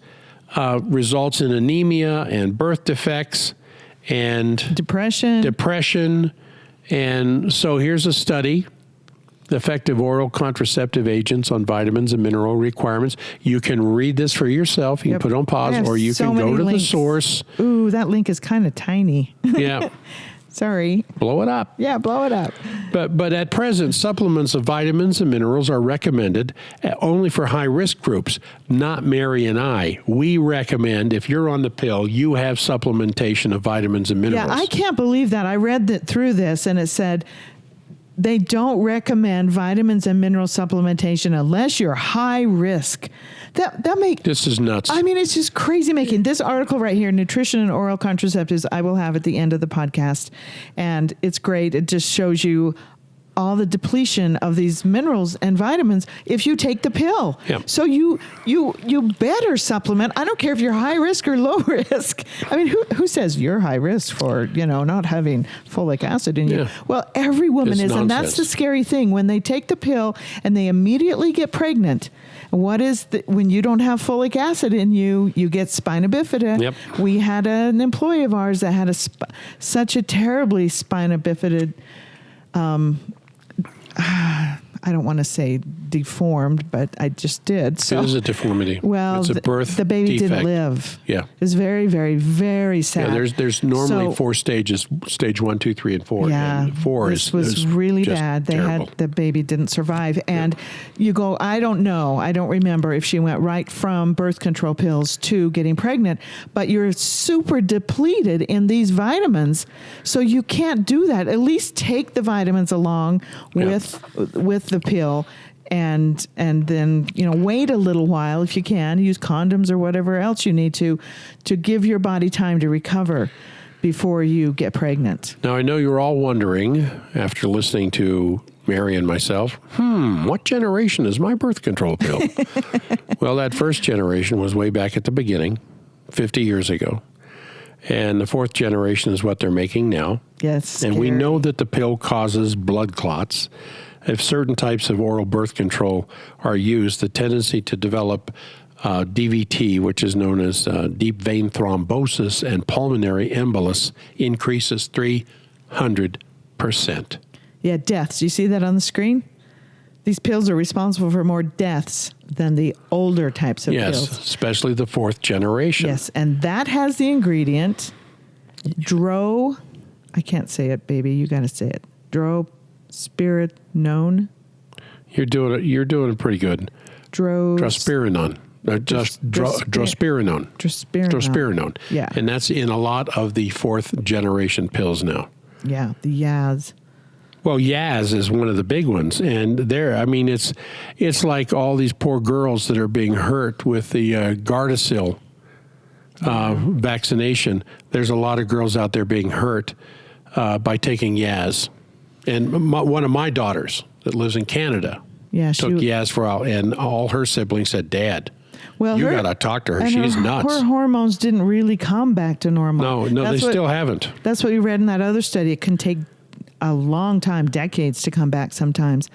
results in anemia and birth defects and depression. And so here's a study. Effective oral contraceptive agents on vitamins and mineral requirements. You can read this for yourself. You can put it on pause, or you can go to the source. Ooh, that link is kind of tiny. Yeah. Sorry. Blow it up. Yeah, blow it up. But at present, supplements of vitamins and minerals are recommended only for high-risk groups, not Mary and I. We recommend, if you're on the pill, you have supplementation of vitamins and minerals. Yeah, I can't believe that. I read through this, and it said they don't recommend vitamins and mineral supplementation unless you're high risk. This is nuts. I mean, it's just crazy making. This article right here, Nutrition and Oral Contraceptives, I will have at the end of the podcast. And it's great. It just shows you all the depletion of these minerals and vitamins if you take the pill. Yep. So you better supplement. I don't care if you're high risk or low risk. I mean, who says you're high risk for, not having folic acid in you? Yeah. Well, every woman It's is. nonsense. And that's the scary thing. When they take the pill and they immediately get pregnant, when you don't have folic acid in you, you get spina bifida. Yep. We had an employee of ours that had such a terribly spina bifida, I don't want to say deformed, but I just did. So, it is a deformity. Well, it's a birth the baby defect. didn't live. Yeah. It was very, very, very sad. Yeah, there's normally 4 stages, stage 1, 2, 3, and 4. Yeah, and 4 this was really just bad. terrible. The baby didn't survive. And you go, I don't know. I don't remember if she went right from birth control pills to getting pregnant, but you're super depleted in these vitamins. So you can't do that. At least take the vitamins along with the pill. And then, wait a little while if you can, use condoms or whatever else you need to give your body time to recover before you get pregnant. Now, I know you're all wondering, after listening to Mary and myself, what generation is my birth control pill? Well, that first generation was way back at the beginning, 50 years ago. And the 4th generation is what they're making now. Yes. And we know that the pill causes blood clots. If certain types of oral birth control are used, the tendency to develop DVT, which is known as deep vein thrombosis and pulmonary embolus, increases 300%. Yeah, deaths. You see that on the screen? These pills are responsible for more deaths than the older types of pills. Yes, especially the 4th generation. Yes, and that has the ingredient I can't say it, baby. You got to say it. Drospirenone. You're doing it pretty good. Drospirenone. drospirenone. Drospirenone. Yeah. And that's in a lot of the fourth generation pills now. Yeah, the Yaz. Well, Yaz is one of the big ones, and it's like all these poor girls that are being hurt with the Gardasil vaccination. There's a lot of girls out there being hurt by taking Yaz, and one of my daughters that lives in Canada took Yaz for all, and all her siblings said, "Dad, you got to talk to her. She's nuts." Her hormones didn't really come back to normal. No, they still haven't. That's what we read in that other study. It can take a long time, decades, to come back sometimes.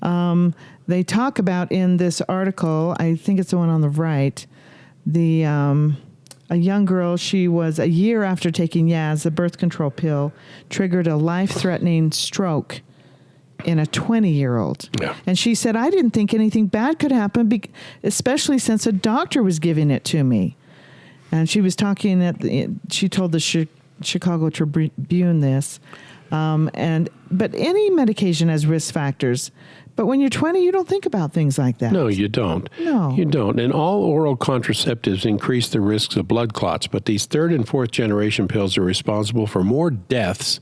They talk about in this article, I think it's the one on the right, a young girl, she was a year after taking Yaz, the birth control pill, triggered a life-threatening stroke in a 20-year-old. Yeah. And she said, I didn't think anything bad could happen, especially since a doctor was giving it to me. And she was talking she told the Chicago Tribune this. But any medication has risk factors. But when you're 20, you don't think about things like that. No, you don't. No. You don't. And all oral contraceptives increase the risks of blood clots, but these third and fourth generation pills are responsible for more deaths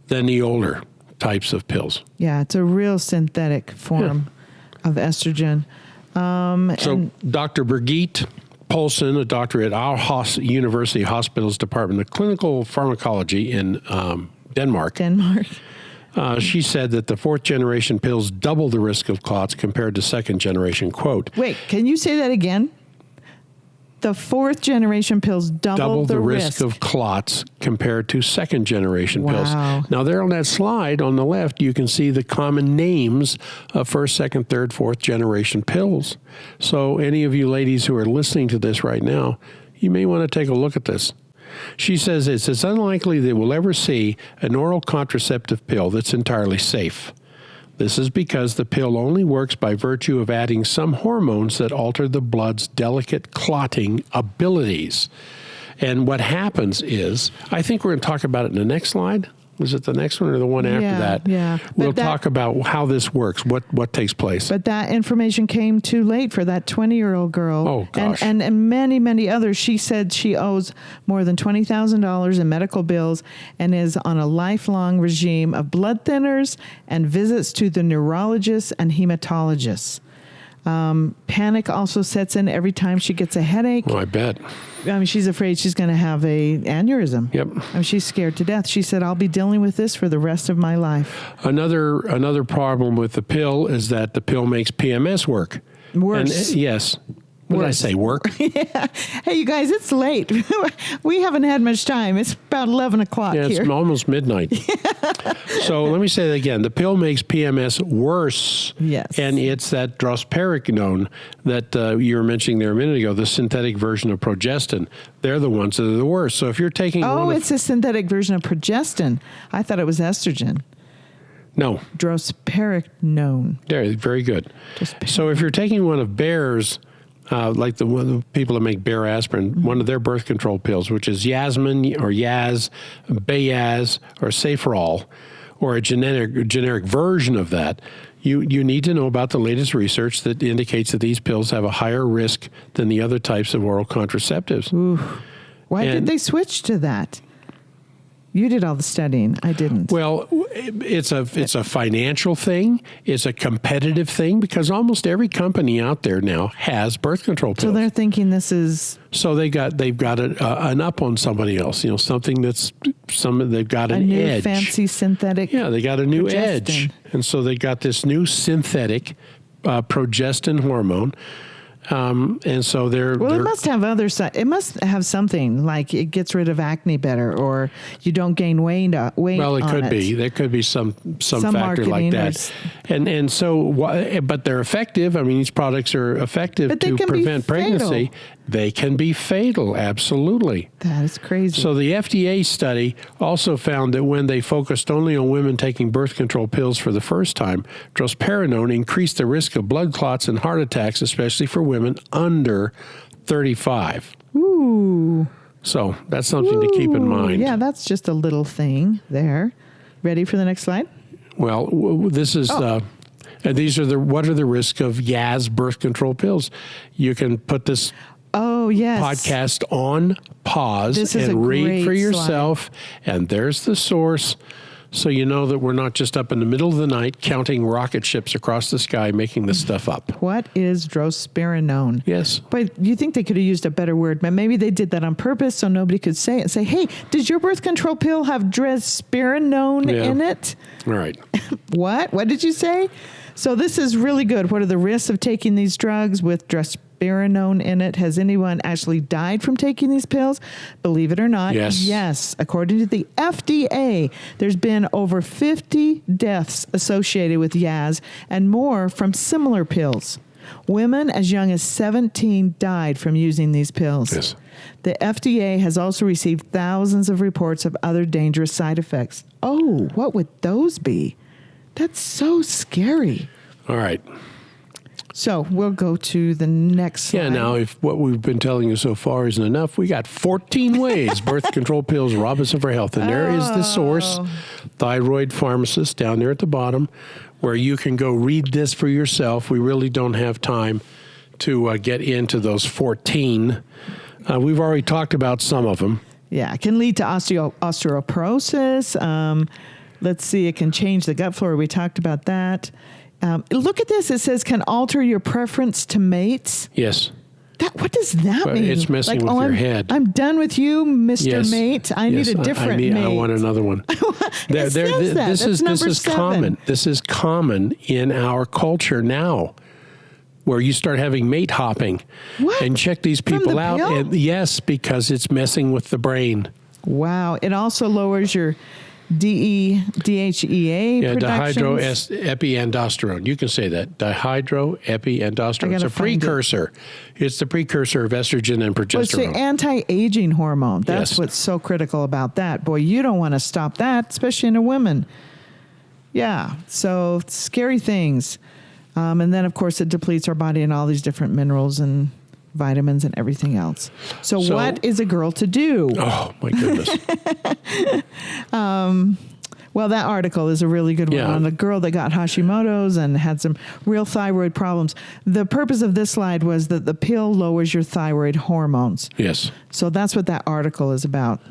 than the older types of pills. Yeah, it's a real synthetic form of estrogen. So Dr. Brigitte Poulsen, a doctor at our University Hospital's Department of Clinical Pharmacology in Denmark. She said that the fourth generation pills double the risk of clots compared to second generation. Quote. Wait, can you say that again? The fourth generation pills double the risk of clots compared to second generation pills. Wow. Now, there on that slide on the left, you can see the common names of first, second, third, fourth generation pills. So any of you ladies who are listening to this right now, you may want to take a look at this. She says it's unlikely that we'll ever see an oral contraceptive pill that's entirely safe. This is because the pill only works by virtue of adding some hormones that alter the blood's delicate clotting abilities. And what happens is, I think we're going to talk about it in the next slide. Was it the next one or the one after that? Yeah. We'll talk about how this works, what takes place. But that information came too late for that 20-year-old girl. Oh, gosh. And many, many others. She said she owes more than $20,000 in medical bills and is on a lifelong regime of blood thinners and visits to the neurologists and hematologists. Panic also sets in every time she gets a headache. Oh, I bet. I mean, she's afraid she's going to have a aneurysm. Yep. I mean, she's scared to death. She said, I'll be dealing with this for the rest of my life. Another problem with the pill is that the pill makes PMS work. Worse. And, yes. What did I say? Work? Yeah. Hey, you guys, it's late. We haven't had much time. It's about 11 o'clock here. It's almost midnight. So let me say that again. The pill makes PMS worse. Yes. And it's that drospirenone that you were mentioning there a minute ago, the synthetic version of progestin. They're the ones that are the worst. So if you're taking it's a synthetic version of progestin. I thought it was estrogen. No. Drospirenone. There, very good. So if you're taking one of Bayer's, like the people that make Bayer aspirin, one of their birth control pills, which is Yasmin or Yaz, Bayaz, or Saferol, or a generic version of that, you need to know about the latest research that indicates that these pills have a higher risk than the other types of oral contraceptives. Ooh. Why did they switch to that? You did all the studying. I didn't. Well, it's a financial thing. It's a competitive thing because almost every company out there now has birth control pills. So they're thinking this is. So they've got an up on somebody else. Something they've got an edge. A new fancy synthetic. Yeah, they got a new progestin. edge, and so they got this new synthetic progestin hormone. And so they're it must have other side. It must have something like it gets rid of acne better, or you don't gain weight. Well, it could be. There could be some factor like that. And so, but they're effective. I mean, these products are effective to prevent pregnancy. They can be fatal. Absolutely. That is crazy. So the FDA study also found that when they focused only on women taking birth control pills for the first time, drospirenone increased the risk of blood clots and heart attacks, especially for women under 35. Ooh. So that's something to keep in mind. Yeah, that's just a little thing there. Ready for the next slide? Well, this is And what are the risks of Yaz birth control pills? You can put this podcast on pause and read for yourself. And there's the source. So you know that we're not just up in the middle of the night counting rocket ships across the sky making this stuff up. What is drospirenone? Yes. But you think they could have used a better word. But maybe they did that on purpose so nobody could say it. Say, hey, does your birth control pill have drospirenone in it? All right. What? What did you say? So this is really good. What are the risks of taking these drugs with drospirenone in it? Has anyone actually died from taking these pills? Believe it or not, yes. According to the FDA, there's been over 50 deaths associated with Yaz and more from similar pills. Women as young as 17 died from using these pills. Yes. The FDA has also received thousands of reports of other dangerous side effects. Oh, what would those be? That's so scary. All right. So we'll go to the next slide. Yeah, now if what we've been telling you so far isn't enough, we got 14 ways birth control pills rob us of our health. And there is the source, Thyroid Pharmacist, down there at the bottom, where you can go read this for yourself. We really don't have time to get into those 14. We've already talked about some of them. Yeah, it can lead to osteoporosis. Let's see, it can change the gut flora. We talked about that. Look at this. It says, can alter your preference to mates. Yes. What does that mean? It's messing with your head. I'm done with you, Mr. Mate. I need a different mate. I want another one. This is common. This is common in our culture now, where you start having mate hopping. What? And check these people out. And yes, because it's messing with the brain. Wow. It also lowers your DHEA productions. Dihydroepiandrosterone. You can say that. Dihydroepiandrosterone. It's a precursor. It's the precursor of estrogen and progesterone. Well, it's the anti-aging hormone. That's what's so critical about that. Boy, you don't want to stop that, especially in a woman. Yeah, so scary things. And then, of course, it depletes our body in all these different minerals and vitamins and everything else. So what is a girl to do? Oh, my goodness. Well, that article is a really good one on a girl that got Hashimoto's and had some real thyroid problems. The purpose of this slide was that the pill lowers your thyroid hormones. Yes. So that's what that article is about.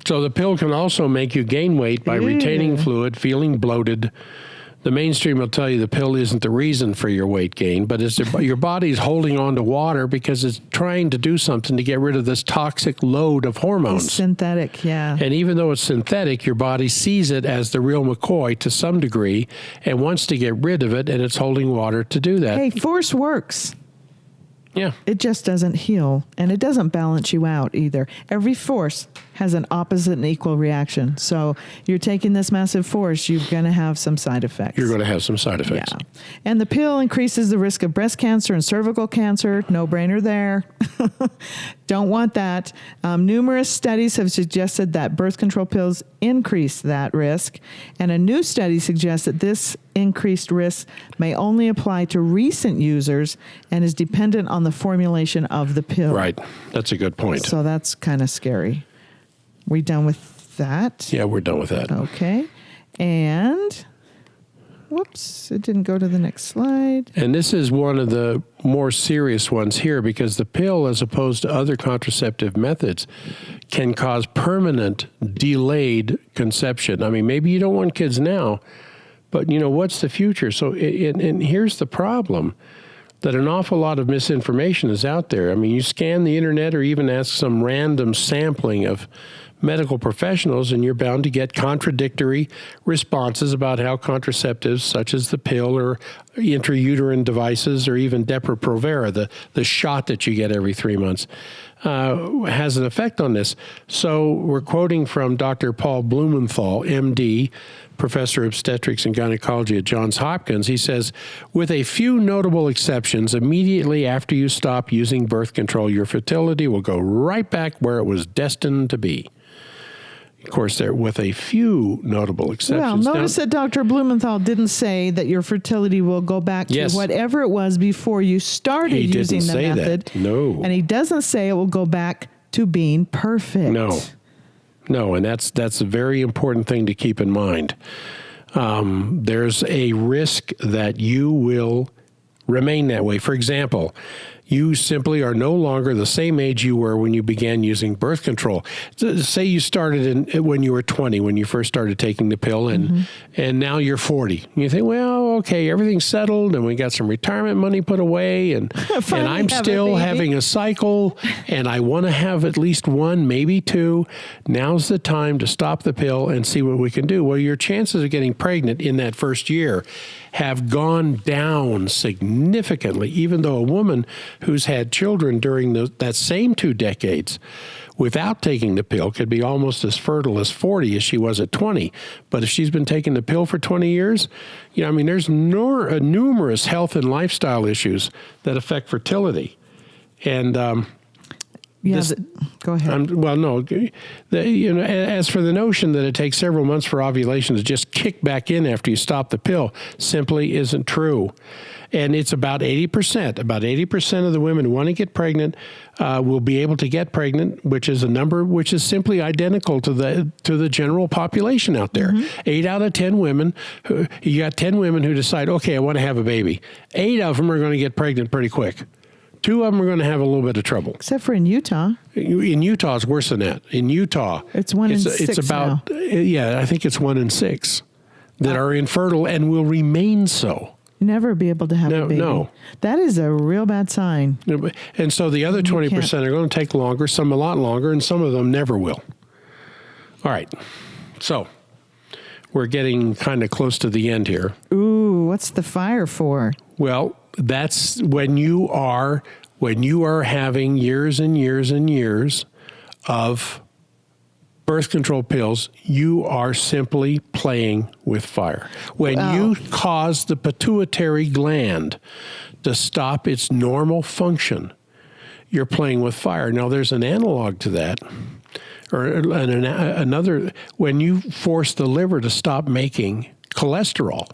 So the pill can also make you gain weight by retaining fluid, feeling bloated. The mainstream will tell you the pill isn't the reason for your weight gain, but it's your body's holding on to water because it's trying to do something to get rid of this toxic load of hormones. It's synthetic, yeah. And even though it's synthetic, your body sees it as the real McCoy to some degree and wants to get rid of it, and it's holding water to do that. Hey, force works. Yeah. It just doesn't heal, and it doesn't balance you out either. Every force has an opposite and equal reaction. So you're taking this massive force, you're going to have some side effects. You're going to have some side effects. Yeah. And the pill increases the risk of breast cancer and cervical cancer. No brainer there. Don't want that. Numerous studies have suggested that birth control pills increase that risk. And a new study suggests that this increased risk may only apply to recent users and is dependent on the formulation of the pill. Right. That's a good point. So that's kind of scary. We done with that? Yeah, we're done with that. Okay. And, whoops, it didn't go to the next slide. And this is one of the more serious ones here because the pill, as opposed to other contraceptive methods, can cause permanent delayed conception. I mean, maybe you don't want kids now, but, what's the future? So, and here's the problem, that an awful lot of misinformation is out there. I mean, you scan the internet or even ask some random sampling of medical professionals, and you're bound to get contradictory responses about how contraceptives, such as the pill or intrauterine devices or even Depo-Provera, the shot that you get every 3 months, has an effect on this. So we're quoting from Dr. Paul Blumenthal, MD, professor of obstetrics and gynecology at Johns Hopkins. He says, with a few notable exceptions, immediately after you stop using birth control, your fertility will go right back where it was destined to be. Of course, there with a few notable exceptions. Well, notice that Dr. Blumenthal didn't say that your fertility will go back to whatever it was before you started using the method. That. No. And he doesn't say it will go back to being perfect. No, and that's a very important thing to keep in mind. there's a risk that you will remain that way. For example, you simply are no longer the same age you were when you began using birth control. Say you started when you were 20, when you first started taking the pill, and now you're 40. You think, well, okay, everything's settled, and we got some retirement money put away, and I'm still having a cycle, and I want to have at least one, maybe two. Now's the time to stop the pill and see what we can do. Well, your chances of getting pregnant in that first year have gone down significantly, even though a woman who's had children during that same 2 decades without taking the pill could be almost as fertile as 40 as she was at 20. But if she's been taking the pill for 20 years, there's numerous health and lifestyle issues that affect fertility. And go ahead. As for the notion that it takes several months for ovulation to just kick back in after you stop the pill, simply isn't true. And it's about 80%. About 80% of the women who want to get pregnant will be able to get pregnant, which is a number which is simply identical to the general population out there. 8 out of 10 women, you got 10 women who decide, okay, I want to have a baby. 8 of them are going to get pregnant pretty quick. 2 of them are going to have a little bit of trouble. Except for in Utah. In Utah, it's worse than that. In Utah, it's 1 in 6 it's about now. I think it's 1 in 6 that are infertile and will remain so. Never be able to have a baby. No. That is a real bad sign. And so the other 20% are going to take longer, some a lot longer, and some of them never will. All right. So we're getting kind of close to the end here. Ooh, what's the fire for? Well, that's when you are having years and years and years of birth control pills, you are simply playing with fire. When you cause the pituitary gland to stop its normal function, you're playing with fire. Now, there's an analog to that, or another, when you force the liver to stop making cholesterol.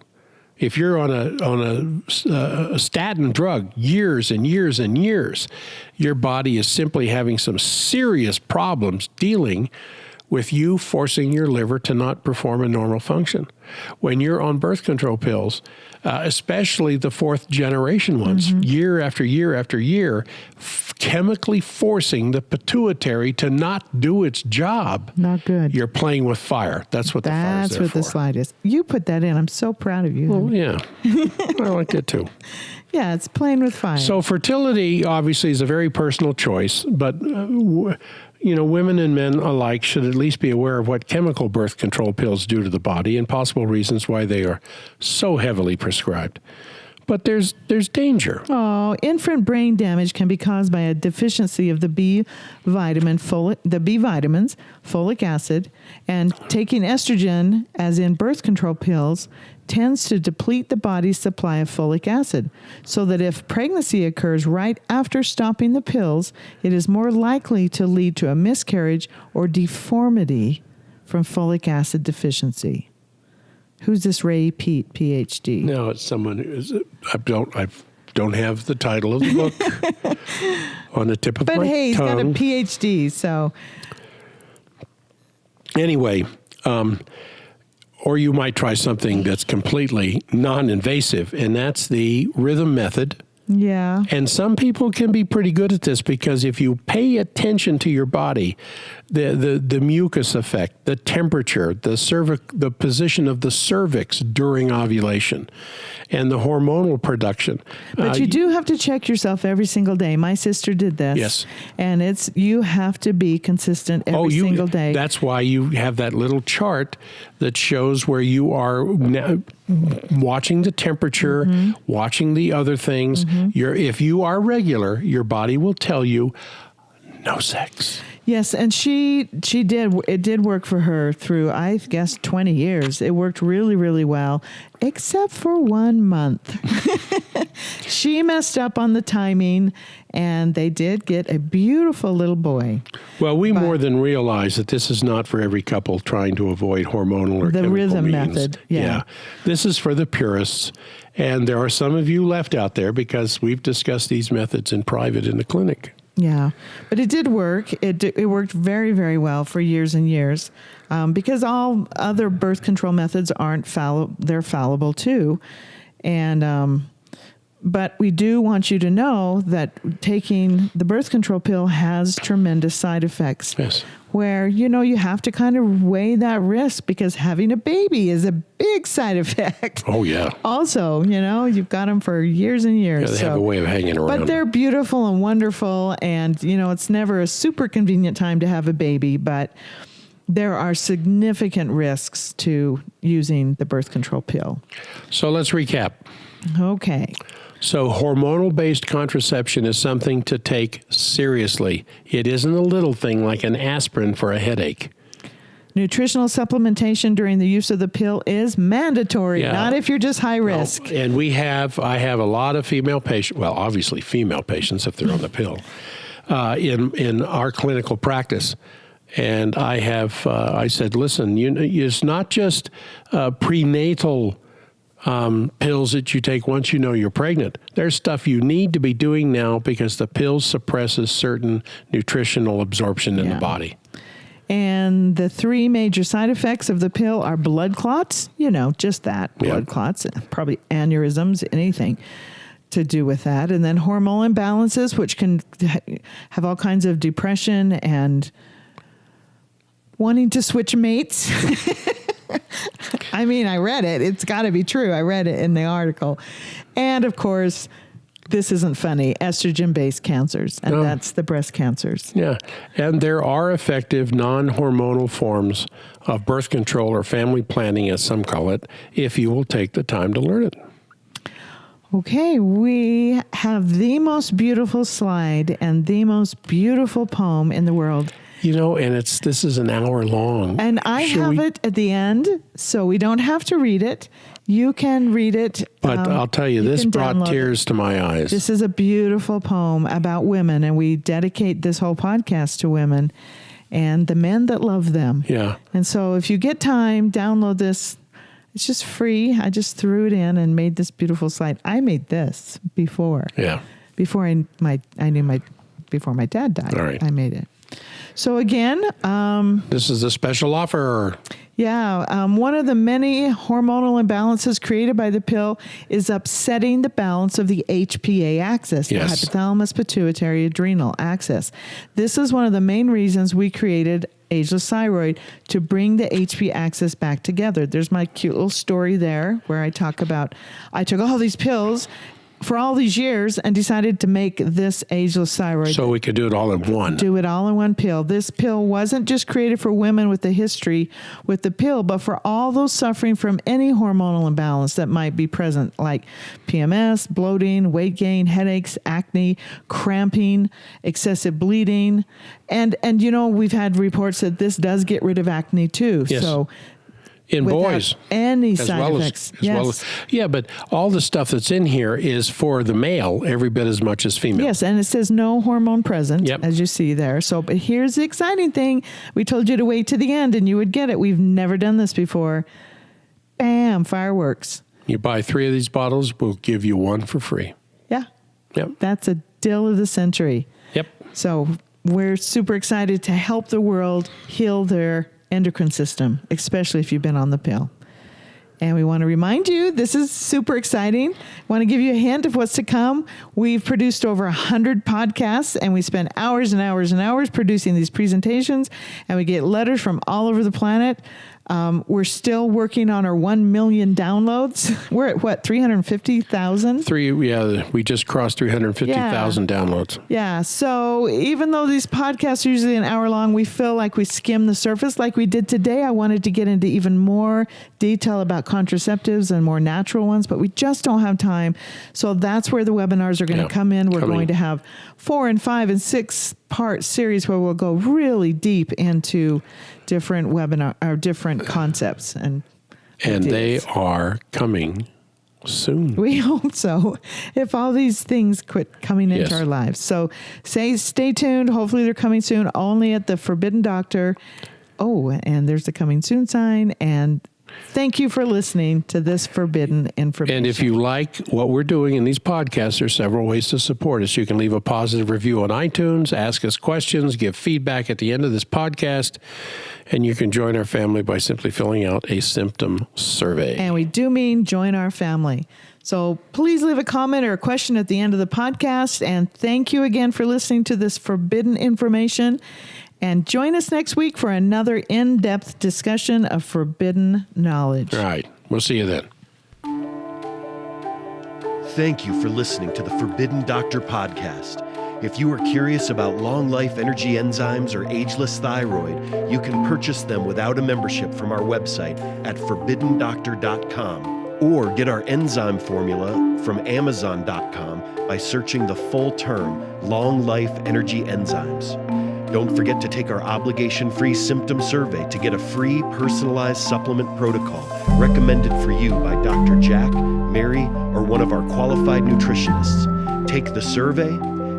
If you're on a statin drug years and years and years, your body is simply having some serious problems dealing with you forcing your liver to not perform a normal function. When you're on birth control pills, especially the 4th generation ones, year after year after year, chemically forcing the pituitary to not do its job. Not good. You're playing with fire. That's what the fire is there for. That's what the slide is. You put that in. I'm so proud of you. Well, yeah. I like it too. Yeah, it's playing with fire. So fertility obviously is a very personal choice, but women and men alike should at least be aware of what chemical birth control pills do to the body and possible reasons why they are so heavily prescribed. But there's danger. Oh, infant brain damage can be caused by a deficiency of the B vitamins, folic acid, and taking estrogen, as in birth control pills, tends to deplete the body's supply of folic acid, so that if pregnancy occurs right after stopping the pills, it is more likely to lead to a miscarriage or deformity from folic acid deficiency. Who's this Ray Pete, PhD? No, it's someone who is. I don't have the title of the book on the tip of my tongue. But hey, he's got a PhD, so. Anyway, or you might try something that's completely non-invasive, and that's the rhythm method. Yeah. And some people can be pretty good at this because if you pay attention to your body, the mucus effect, the temperature, the position of the cervix during ovulation, and the hormonal production. But you do have to check yourself every single day. My sister did this. Yes. And you have to be consistent every single day. That's why you have that little chart that shows where you are watching the temperature, watching the other things. If you are regular, your body will tell you no sex. Yes, and she did. It did work for her through, I guess, 20 years. It worked really, really well, except for 1 month. She messed up on the timing, and they did get a beautiful little boy. Well, we more than realize that this is not for every couple trying to avoid hormonal or the chemical rhythm means. method. Yeah. This is for the purists, and there are some of you left out there because we've discussed these methods in private in the clinic. Yeah, but it did work. It worked very, very well for years and years, because all other birth control methods aren't they're fallible too, and but we do want you to know that taking the birth control pill has tremendous side effects. Yes. Where, you have to kind of weigh that risk, because having a baby is a big side effect. Oh, yeah. Also, you've got them for years and years. Yeah, they have a way of hanging around. But they're beautiful and wonderful. And, it's never a super convenient time to have a baby. But there are significant risks to using the birth control pill. So let's recap. Okay. So hormonal-based contraception is something to take seriously. It isn't a little thing like an aspirin for a headache. Nutritional supplementation during the use of the pill is mandatory, not if you're just high risk. No. And I have a lot of female patients, well, obviously female patients if they're on the pill, in our clinical practice. And I said, listen, it's not just prenatal pills that you take once you know you're pregnant. There's stuff you need to be doing now, because the pill suppresses certain nutritional absorption in the body. And the 3 major side effects of the pill are blood clots, just that, blood clots, probably aneurysms, anything to do with that. And then hormonal imbalances, which can have all kinds of depression and wanting to switch mates. I mean, I read it. It's got to be true. I read it in the article. And of course, this isn't funny, estrogen-based cancers, and that's the breast cancers. Yeah. And there are effective non-hormonal forms of birth control, or family planning, as some call it, if you will take the time to learn it. Okay, we have the most beautiful slide and the most beautiful poem in the world. And this is an hour long. And I have it at the end, so we don't have to read it. You can read it. But I'll tell you, this brought tears to my eyes. This is a beautiful poem about women, and we dedicate this whole podcast to women and the men that love them. Yeah. And so if you get time, download this. It's just free. I just threw it in and made this beautiful slide. I made this before. Yeah. Before before my dad died. All right. I made it. So again, this is a special offer. Yeah. One of the many hormonal imbalances created by the pill is upsetting the balance of the HPA axis, the hypothalamus pituitary adrenal axis. This is one of the main reasons we created Ageless Thyroid, to bring the HPA axis back together. There's my cute little story there where I talk about, I took all these pills for all these years and decided to make this Ageless Thyroid. So we could do it all in one. Do it all in one pill. This pill wasn't just created for women with a history with the pill, but for all those suffering from any hormonal imbalance that might be present, like PMS, bloating, weight gain, headaches, acne, cramping, excessive bleeding. And we've had reports that this does get rid of acne too. Yes. So in boys, any side effects. Yeah, but all the stuff that's in here is for the male every bit as much as female. Yes, and it says no hormone present, as you see there. So, but here's the exciting thing. We told you to wait to the end and you would get it. We've never done this before. Bam, fireworks. You buy 3 of these bottles, we'll give you 1 for free. Yeah. Yep. That's a deal of the century. Yep. So we're super excited to help the world heal their endocrine system, especially if you've been on the pill. And we want to remind you, this is super exciting. Want to give you a hint of what's to come. We've produced over 100 podcasts, and we spend hours and hours and hours producing these presentations, and we get letters from all over the planet. We're still working on our 1 million downloads. We're at what, 350,000? We just crossed 350,000 downloads. Yeah. So even though these podcasts are usually an hour long, we feel like we skim the surface like we did today. I wanted to get into even more detail about contraceptives and more natural ones, but we just don't have time. So that's where the webinars are going to come in. We're going to have 4 and 5 and 6 part series where we'll go really deep into different webinar or different concepts and they are coming soon. We hope so. If all these things quit coming into our lives. So stay tuned. Hopefully they're coming soon, only at the Forbidden Doctor. Oh, and there's the coming soon sign. And thank you for listening to this forbidden information. And if you like what we're doing in these podcasts, there's several ways to support us. You can leave a positive review on iTunes, ask us questions, give feedback at the end of this podcast, and you can join our family by simply filling out a symptom survey. And we do mean join our family. So please leave a comment or a question at the end of the podcast. And thank you again for listening to this forbidden information. And join us next week for another in-depth discussion of forbidden knowledge. All right. We'll see you then. Thank you for listening to the Forbidden Doctor podcast. If you are curious about long life energy enzymes or ageless thyroid, you can purchase them without a membership from our website at forbiddendoctor.com or get our enzyme formula from Amazon.com by searching the full term Long Life Energy Enzymes. Don't forget to take our obligation-free symptom survey to get a free personalized supplement protocol recommended for you by Dr. Jack, Mary, or one of our qualified nutritionists. Take the survey,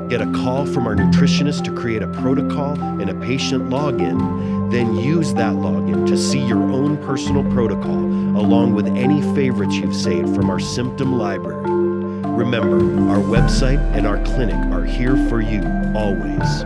get a call from our nutritionist to create a protocol and a patient login, then use that login to see your own personal protocol along with any favorites you've saved from our symptom library. Remember, our website and our clinic are here for you always.